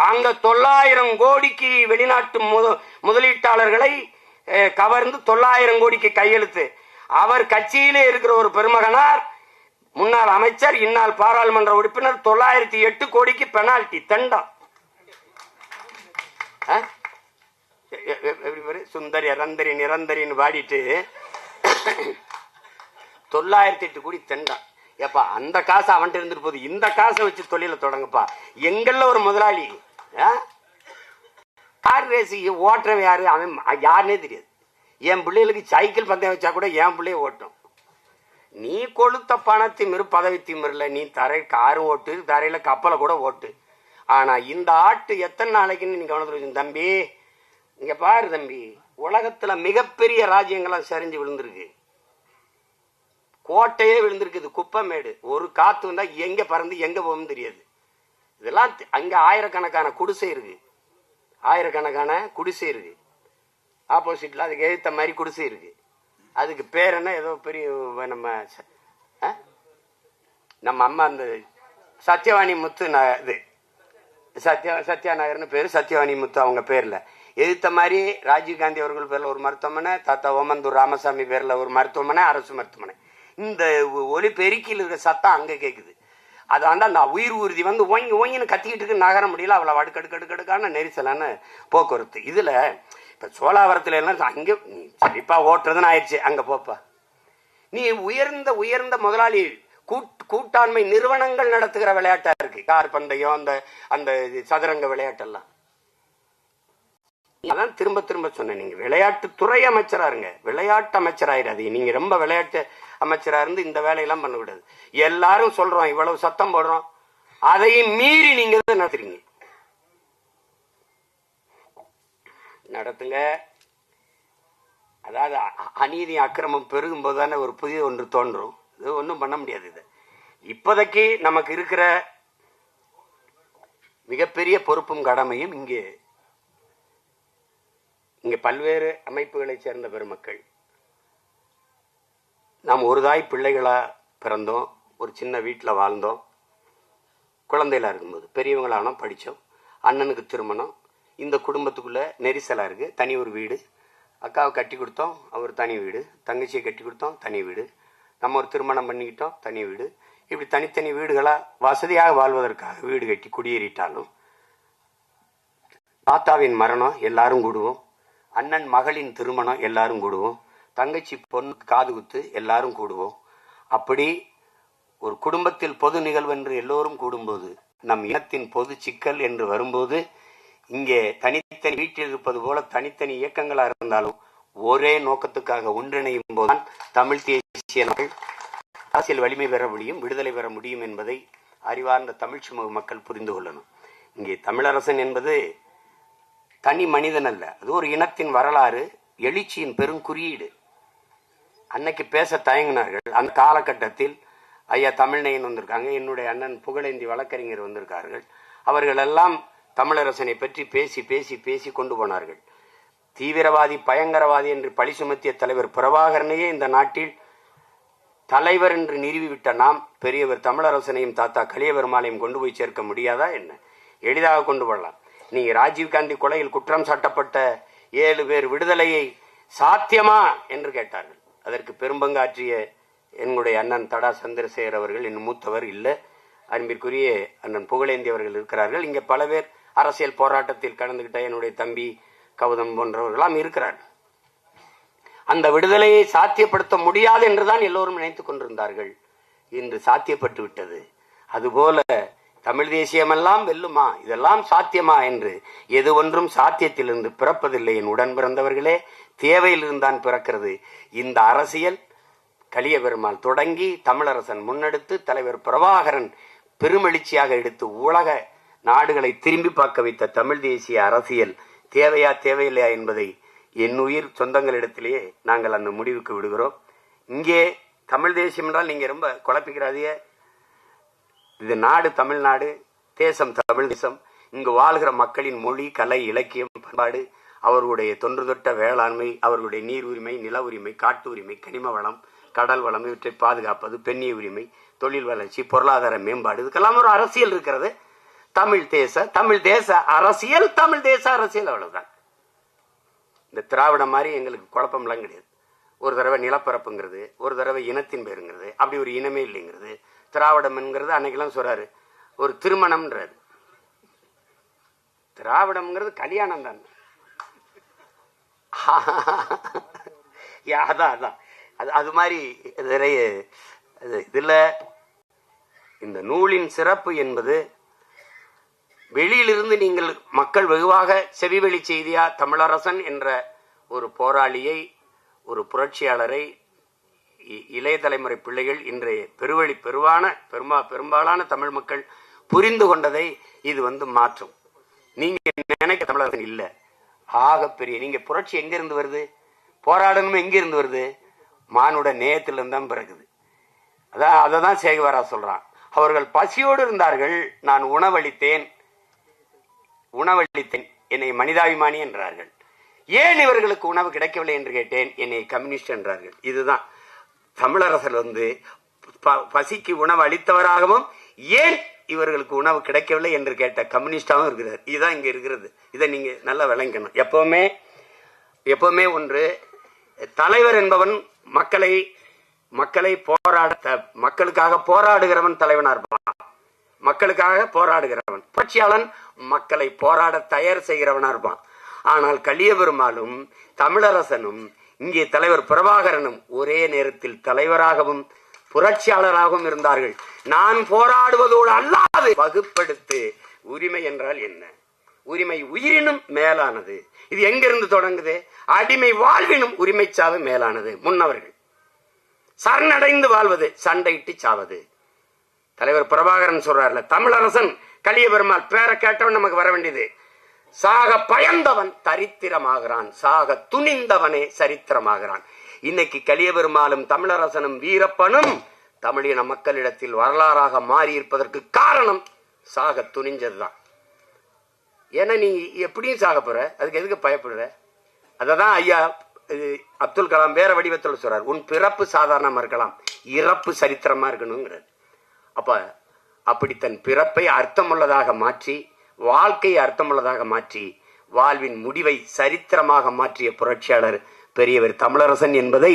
அங்க 900 கோடிக்கு வெளிநாட்டு முதலீட்டாளர்களை கவர்ந்து 900 கோடிக்கு கையெழுத்து. அவர் கட்சியிலே இருக்கிற ஒரு பெருமகனார், முன்னாள் அமைச்சர், இந்நாள் பாராளுமன்ற உறுப்பினர், 908 கோடிக்கு பெனால்டி தண்டம். சுந்தரி அரந்தரி நிரந்தரின்னு பாடிட்டு 908 கோடி தண்டம். ஏப்பா அந்த காசு அவன்கிட்ட இருந்துட்டு போகுது, இந்த காசை வச்சு தொழில தொடங்கப்பா. எங்கள்ல ஒரு முதலாளி கார் ரேசி ஓட்டுறவன் யாரு, அவன் யாருன்னே தெரியாது. என் பிள்ளைகளுக்கு சைக்கிள் பந்தயம் வச்சா கூட என் பிள்ளைய ஓட்டும். நீ கொளுத்த பணத்திமிரு பதவி திமிரில் நீ காரும் ஓட்டு, தரையில கப்பலை கூட ஓட்டு. ஆனா இந்த ஆட்டு எத்தனை நாளைக்குன்னு நீ கவனத்தில் வச்சு தம்பி, இங்க பாரு தம்பி, உலகத்துல மிகப்பெரிய ராஜ்யங்கள்லாம் சரிஞ்சு விழுந்திருக்கு, கோட்டையே விழுந்திருக்குது, குப்பமேடு. ஒரு காத்து வந்தா எங்க பறந்து எங்க போகும் தெரியாது. இதெல்லாம் அங்க ஆயிரக்கணக்கான குடிசை இருக்கு. ஆயிரக்கணக்கான குடிசை இருக்கு. ஆப்போசிட்ல அதுக்கு எழுத்த மாதிரி குடிசை இருக்கு. அதுக்கு பேர் என்ன? ஏதோ பெரிய நம்ம அம்மா அந்த சத்யவாணி முத்து இது சத்யா நகர்னு பேரு. சத்யவாணி முத்து அவங்க பேர்ல எழுத்த மாதிரி ராஜீவ்காந்தி அவர்கள் பேர்ல ஒரு மருத்துவமனை, தாத்தா ஓமந்தூர் ராமசாமி பேர்ல ஒரு மருத்துவமனை, அரசு மருத்துவமனை. இந்த ஒலி பெருக்கியில் இருக்கிற சத்தம் அங்க கேக்குது. அது அந்த உயிர் ஊர்தி வந்து ஓங்கி ஓங்கின்னு கத்திக்கிட்டு இருக்கு, நகர முடியல. அவ்வளவு அடுக்கடுக்கடுக்கான நெரிசலான போக்குவரத்து. இதுல இப்ப சோழாவரத்துல எல்லாம் அங்க சரிப்பா ஓட்டுறதுன்னு ஆயிடுச்சு. அங்க போப்பா, நீ உயர்ந்த உயர்ந்த முதலாளி கூட்டாண்மை நிறுவனங்கள் நடத்துகிற விளையாட்டா இருக்கு. கார் பந்தயம், அந்த அந்த சதுரங்க விளையாட்டெல்லாம். அதான் திரும்ப திரும்ப சொன்னேன், நீங்க விளையாட்டுத்துறை அமைச்சரா இருங்க, விளையாட்டு அமைச்சராயிராதீங்க. நீங்க ரொம்ப விளையாட்டு அமைச்சரா இருந்து இந்த வேலையெல்லாம் பண்ணக்கூடாது. எல்லாரும் சொல்றோம், இவ்வளவு சத்தம் போடுறோம், அதையும் மீறி நீங்க நடத்துறீங்க. நடத்துங்க. அதாவது அநீதி அக்கிரமம் பெருகும் போது தானே ஒரு புதிய ஒன்று தோன்றும். இது ஒன்றும் பண்ண முடியாது. இது இப்போதைக்கு நமக்கு இருக்கிற மிகப்பெரிய பொறுப்பும் கடமையும் இங்கே பல்வேறு அமைப்புகளை சேர்ந்த பெருமக்கள். நாம் ஒரு தாய் பிள்ளைகளா பிறந்தோம், ஒரு சின்ன வீட்டில் வாழ்ந்தோம், குழந்தைகளா இருக்கும்போது பெரியவங்களானோம், படித்தோம், அண்ணனுக்கு திருமணம், இந்த குடும்பத்துக்குள்ள நெரிசலாக இருக்கு, தனி ஒரு வீடு, அக்காவை கட்டி கொடுத்தோம், அவர் தனி வீடு, தங்கச்சியை கட்டி கொடுத்தோம், தனி வீடு, நம்ம ஒரு திருமணம் பண்ணிக்கிட்டோம், தனி வீடு. இப்படி தனித்தனி வீடுகளா வசதியாக வாழ்வதற்காக வீடு கட்டி குடியேறிட்டாலும் தாத்தாவின் மரணம் எல்லாரும் கூடுவோம், அண்ணன் மகளின் திருமணம் எல்லாரும் கூடுவோம், தங்கச்சி பொண்ணு காது குத்து எல்லாரும் கூடுவோம். அப்படி ஒரு குடும்பத்தில் பொது நிகழ்வு என்று எல்லோரும் கூடும்போது, நம் இனத்தின் பொது சிக்கல் என்று வரும்போது, இங்கே தனித்தனி வீட்டில் இருப்பது போல தனித்தனி இயக்கங்களாக இருந்தாலும் ஒரே நோக்கத்துக்காக ஒன்றிணையும் போதுதான் தமிழ் தேசிய அரசியல் வலிமை பெற முடியும், விடுதலை பெற முடியும் என்பதை அறிவார்ந்த தமிழ் சமூக மக்கள் புரிந்து கொள்ளணும். இங்கே தமிழரசன் என்பது தனி மனிதன் அல்ல, அது ஒரு இனத்தின் வரலாறு, எழுச்சியின் பெருங்குறியீடு. அன்னைக்கு பேச தயங்கினார்கள். அந்த காலகட்டத்தில் ஐயா தமிழ்நயன் வந்திருக்காங்க, என்னுடைய அண்ணன் புகழேந்தி வழக்கறிஞர் வந்திருக்கார்கள். அவர்கள் எல்லாம் தமிழரசனை பற்றி பேசி பேசி பேசி கொண்டு போனார்கள். தீவிரவாதி பயங்கரவாதி என்று பழி சுமத்திய தலைவர் பிரபாகரனையே இந்த நாட்டில் தலைவர் என்று நிறுவிவிட்ட நாம் பெரியவர் தமிழரசனையும் தாத்தா கலியபெருமாளையும் கொண்டு போய் சேர்க்க முடியாதா என்ன? எளிதாக கொண்டு போடலாம். நீங்க ராஜீவ்காந்தி கொலையில் குற்றம் சாட்டப்பட்ட 7 பேர் விடுதலையை சாத்தியமா என்று கேட்டார்கள். அதற்கு பெரும்பங்காற்றிய என்னுடைய அண்ணன் தடா சந்திரசேகர் அவர்கள், இன்னும் மூத்தவர் இல்லை, அன்பிற்குரிய அண்ணன் புகழேந்தி அவர்கள் இருக்கிறார்கள். இங்கே பல பேர் அரசியல் போராட்டத்தில் கலந்துகிட்ட என்னுடைய தம்பி கௌதம் போன்றவர்களாம் இருக்கிறார்கள். அந்த விடுதலையை சாத்தியப்படுத்த முடியாது என்றுதான் எல்லோரும் நினைத்துக் கொண்டிருந்தார்கள். இன்று சாத்தியப்பட்டு விட்டது. அதுபோல தமிழ் தேசியமெல்லாம் வெல்லுமா, இதெல்லாம் சாத்தியமா என்று எது ஒன்றும் சாத்தியத்திலிருந்து பிறப்பதில்லை. என் உடன் பிறந்தவர்களே, தேவையிலிருந்தான் பிறக்கிறது. இந்த அரசியல் கலியபெருமாள் தொடங்கி தமிழரசன் முன்னெடுத்து தலைவர் பிரபாகரன் பெருமெழுச்சியாக எடுத்து உலக நாடுகளை திரும்பி பார்க்க வைத்த தமிழ் தேசிய அரசியல் தேவையா தேவையில்லையா என்பதை என் உயிர் சொந்தங்களிடத்திலேயே நாங்கள் அந்த முடிவுக்கு விடுகிறோம். இங்கே தமிழ் தேசியம் என்றால் நீங்க ரொம்ப குழப்பிக்கிறாதே. இது நாடு தமிழ்நாடு, தேசம் தமிழ் தேசம். இங்கு வாழ்கிற மக்களின் மொழி, கலை, இலக்கியம், பண்பாடு, அவர்களுடைய தொன்று தொட்ட வேளாண்மை, அவர்களுடைய நீர் உரிமை, நில உரிமை, காட்டு உரிமை, கனிம வளம், கடல் வளம், இவற்றை பாதுகாப்பது, பெண்ணிய உரிமை, தொழில் வளர்ச்சி, பொருளாதார மேம்பாடு, இதுக்கெல்லாம் ஒரு அரசியல் இருக்கிறது. தமிழ் தேச அரசியல், தமிழ் தேச அரசியல், அவ்வளவுதான். இந்த திராவிடம் மாதிரி எங்களுக்கு குழப்பம்லாம் கிடையாது. ஒரு தடவை நிலப்பரப்புங்கிறது, ஒரு தடவை இனத்தின் பேருங்கிறது, அப்படி ஒரு இனமே இல்லைங்கிறது. திராவிடம் என்கிறது அன்னைக்கெல்லாம் சொல்றாரு, ஒரு திருமணம்ன்றாரு. திராவிடம்ங்கிறது கல்யாணம் தான். அதான் அது மாதிரி நிறைய இதுல இந்த நூலின் சிறப்பு என்பது, வெளியிலிருந்து நீங்கள் மக்கள் வெகுவாக செவிவெளி செய்தியா தமிழரசன் என்ற ஒரு போராளியை, ஒரு புரட்சியாளரை இளைய தலைமுறை பிள்ளைகள் இன்றைய பெரும்பாலான தமிழ் மக்கள் புரிந்து கொண்டதை இது மாற்றும். நீங்க நினைக்க தமிழரசன் இல்ல, ஆகப்பெரிய நீங்க புரட்சி எங்கிருந்து வருது, போராடணும் எங்கிருந்து வருது, மானுட நேயத்திலிருந்து தான் பிறகுது. அததான் சேகுவாரா சொல்றான். அவர்கள் பசியோடு இருந்தார்கள், நான் உணவளித்தேன். என்னை மனிதாபிமானி என்றார்கள். ஏன் இவர்களுக்கு உணவு கிடைக்கவில்லை என்று கேட்டேன். என்னை கம்யூனிஸ்ட் என்றார்கள். இதுதான் தமிழரசர் பசிக்கு உணவு அளித்தவராகவும் ஏன் இவர்களுக்கு உணவு கிடைக்கவில்லை என்று கேட்ட கம்யூனிஸ்டாகவும் இருக்கிறார். இதுதான் இங்க இருக்கிறது. இதை நீங்க நல்லா விளங்கணும். எப்பவுமே ஒன்று, தலைவர் என்பவன் மக்களுக்காக போராடுகிறவன் தலைவனா இருப்பான். மக்களுக்காக போராடுகிறவன். புரட்சியாளன் மக்களை போராட தயார் செய்கிறவனா இருப்பான். ஆனால் கலியபெருமாளும் தமிழரசனும் இங்கே தலைவர் பிரபாகரனும் ஒரே நேரத்தில் தலைவராகவும் புரட்சியாளராகவும் இருந்தார்கள். நான் போராடுவதோடு அல்லாது வகுப்படுத்து. உரிமை என்றால் என்ன? உரிமை உயிரினும் மேலானது. இது எங்கிருந்து தொடங்குது? அடிமை வாழ்வினும் உரிமை சாவு மேலானது. முன்னவர்கள் சரணடைந்து வாழ்வது, சண்டையிட்டு சாவது. தலைவர் பிரபாகரன் சொல்றாருல, தமிழரசன் கலியபெருமாள் பேரை கேட்டவன் நமக்கு வர வேண்டியது. சாக பயந்தவன் தரித்திரமாகிறான், சாக துணிந்தவனே சரித்திரமாகிறான். இன்னைக்கு கலியபெருமாளும் தமிழரசனும் வீரப்பனும் தமிழின மக்களிடத்தில் வரலாறாக மாறி இருப்பதற்கு காரணம் சாக துணிஞ்சதுதான். ஏன்னா நீ எப்படியும் சாக போற, அதுக்கு எதுக்கு பயப்படுற? அததான் ஐயா அப்துல் கலாம் வேற வடிவத்தில் சொல்றார், உன் பிறப்பு சாதாரணமா இருக்கலாம், இறப்பு சரித்திரமா இருக்கணுங்கிறார். அப்படி தன் பிறப்பை அர்த்தமுள்ளதாக மாற்றி, வாழ்க்கையை அர்த்தமுள்ளதாக மாற்றி, வாழ்வின் முடிவை சரித்திரமாக மாற்றிய புரட்சியாளர் பெரியவர் தமிழரசன் என்பதை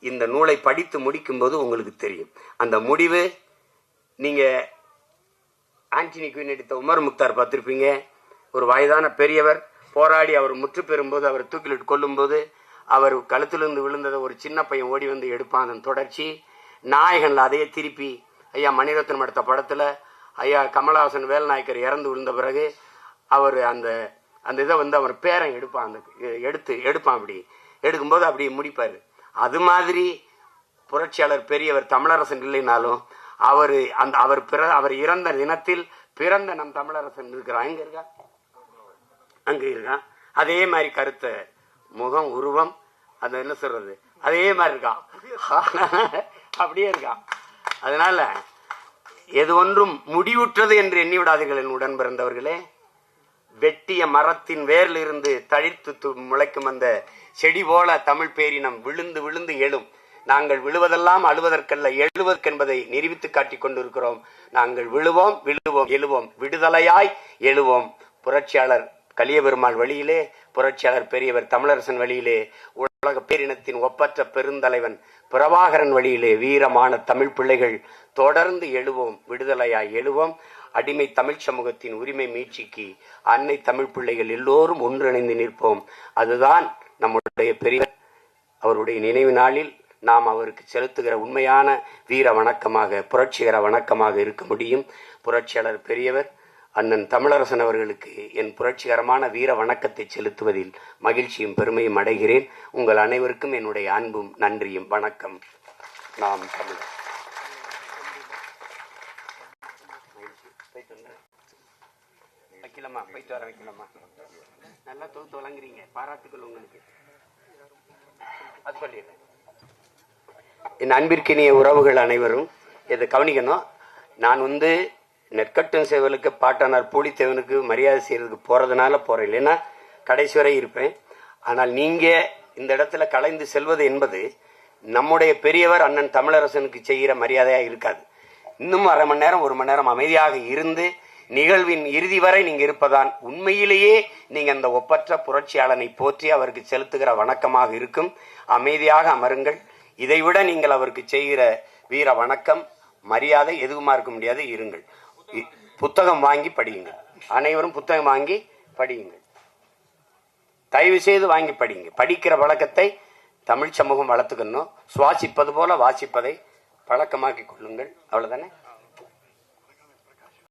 இந்த நூலை படித்து முடிக்கும் போது உங்களுக்கு தெரியும். அந்த முடிவு நீங்க ஆண்டனி குயின் எடுத்த உமர் முக்தார் பார்த்திருப்பீங்க. ஒரு வயதான பெரியவர் போராடி அவர் முற்று பெறும்போது, அவர் தூக்கிலிட்டு கொல்லும் போது, அவர் கழுத்திலிருந்து விழுந்ததை ஒரு சின்ன பையன் ஓடி வந்து எடுப்பான். அதன் தொடர்ச்சி நாயகன்ல அதையே திருப்பி ஐயா மணிரத்னம் எடுத்த படத்துல ஐயா கமலஹாசன் வேல்நாயக்கர் இறந்து விழுந்த பிறகு அவர் அந்த இதை அவர் பேரன் எடுப்பான், அந்த எடுப்பான். அப்படி எடுக்கும்போது அப்படி முடிப்பாரு. அது மாதிரி புரட்சியாளர் பெரியவர் தமிழரசன் இல்லைனாலும் அவர் இறந்த தினத்தில் பிறந்த நம் தமிழரசன் இருக்கிறான். எங்க இருக்கா? அங்க இருக்கான். அதே மாதிரி கருத்த முகம், உருவம், அந்த என்ன சொல்றது, அதே மாதிரி இருக்கான். அப்படியே இருக்கான். அதனால எது ஒன்றும் முடிவுற்றது என்று எண்ணி விடாதீர்கள் என் உடன் பிறந்தவர்களே. வெட்டிய மரத்தின் வேரில் இருந்து தழித்து முளைக்கும் அந்த செடி போல தமிழ் பேரினம் விழுந்து விழுந்து எழும். நாங்கள் விழுவதெல்லாம் அழுவதற்கல்ல, எழுவதற்கென்பதை நிரூபித்து காட்டிக் கொண்டிருக்கிறோம். நாங்கள் விழுவோம், எழுவோம், விடுதலையாய் எழுவோம். புரட்சியாளர் கலியபெருமாள் வழியிலே, புரட்சியாளர் பெரியவர் தமிழரசன் வழியிலே, உலக பேரினத்தின் ஒப்பற்ற பெருந்தலைவன் பிரபாகரன் வழியிலே வீரமான தமிழ் பிள்ளைகள் தொடர்ந்து எழுவோம், விடுதலையாய் எழுவோம். அடிமை தமிழ் சமூகத்தின் உரிமை மீட்சிக்கு அன்னை தமிழ் பிள்ளைகள் எல்லோரும் ஒன்றிணைந்து நிற்போம். அதுதான் நம்முடைய பெரியவர். அவருடைய நினைவு நாளில் நாம் அவருக்கு செலுத்துகிற உண்மையான வீர வணக்கமாக, புரட்சிகர வணக்கமாக இருக்க முடியும். புரட்சியாளர் பெரியவர் அண்ணன் தமிழரசன் அவர்களுக்கு என் புரட்சிகரமான வீர வணக்கத்தை செலுத்துவதில் மகிழ்ச்சியும் பெருமையும் அடைகிறேன். உங்கள் அனைவருக்கும் என்னுடைய அன்பும் நன்றியும். வணக்கம். நாம் தமிழர். வைக்கலாமா? போயிட்டு வர வைக்கலாமா? நல்லா தொகுத்து வழங்குறீங்க, பாராட்டுக்கள் உங்களுக்கு. அது சொல்லிடுறேன். என் அன்பிற்கினிய உறவுகள் அனைவரும் இதை கவனிக்கணும். நான் நெற்கட்டும் சேவலுக்கு பாட்டனார் பூலித்தேவனுக்கு மரியாதை செய்யறதுக்கு போறதுனால போறேன், இல்லைன்னா கடைசி வரை இருப்பேன். ஆனால் நீங்க இந்த இடத்துல கலைந்து செல்வது என்பது நம்முடைய பெரியவர் அண்ணன் தமிழரசனுக்கு செய்கிற மரியாதையா இருக்காது. இன்னும் அரை மணி நேரம், ஒரு மணி நேரம் அமைதியாக இருந்து நிகழ்வின் இறுதி வரை நீங்க இருப்பதான் உண்மையிலேயே நீங்க அந்த ஒப்பற்ற புரட்சியாளனை போற்றி அவருக்கு செலுத்துகிற வணக்கமாக இருக்கும். அமைதியாக அமருங்கள். இதைவிட நீங்கள் அவருக்கு செய்கிற வீர வணக்கம், மரியாதை எதுவுமா இருக்க முடியாது. இருங்கள். புத்தகம் வாங்கி படியுங்கள். அனைவரும் புத்தகம் வாங்கி படியுங்கள். தயவு செய்து வாங்கி படிங்க. படிக்கிற பழக்கத்தை தமிழ் சமூகம் வளர்த்துக்கணும். சுவாசிப்பது போல வாசிப்பதை பழக்கமாக்கி கொள்ளுங்கள். அவ்வளவுதானே.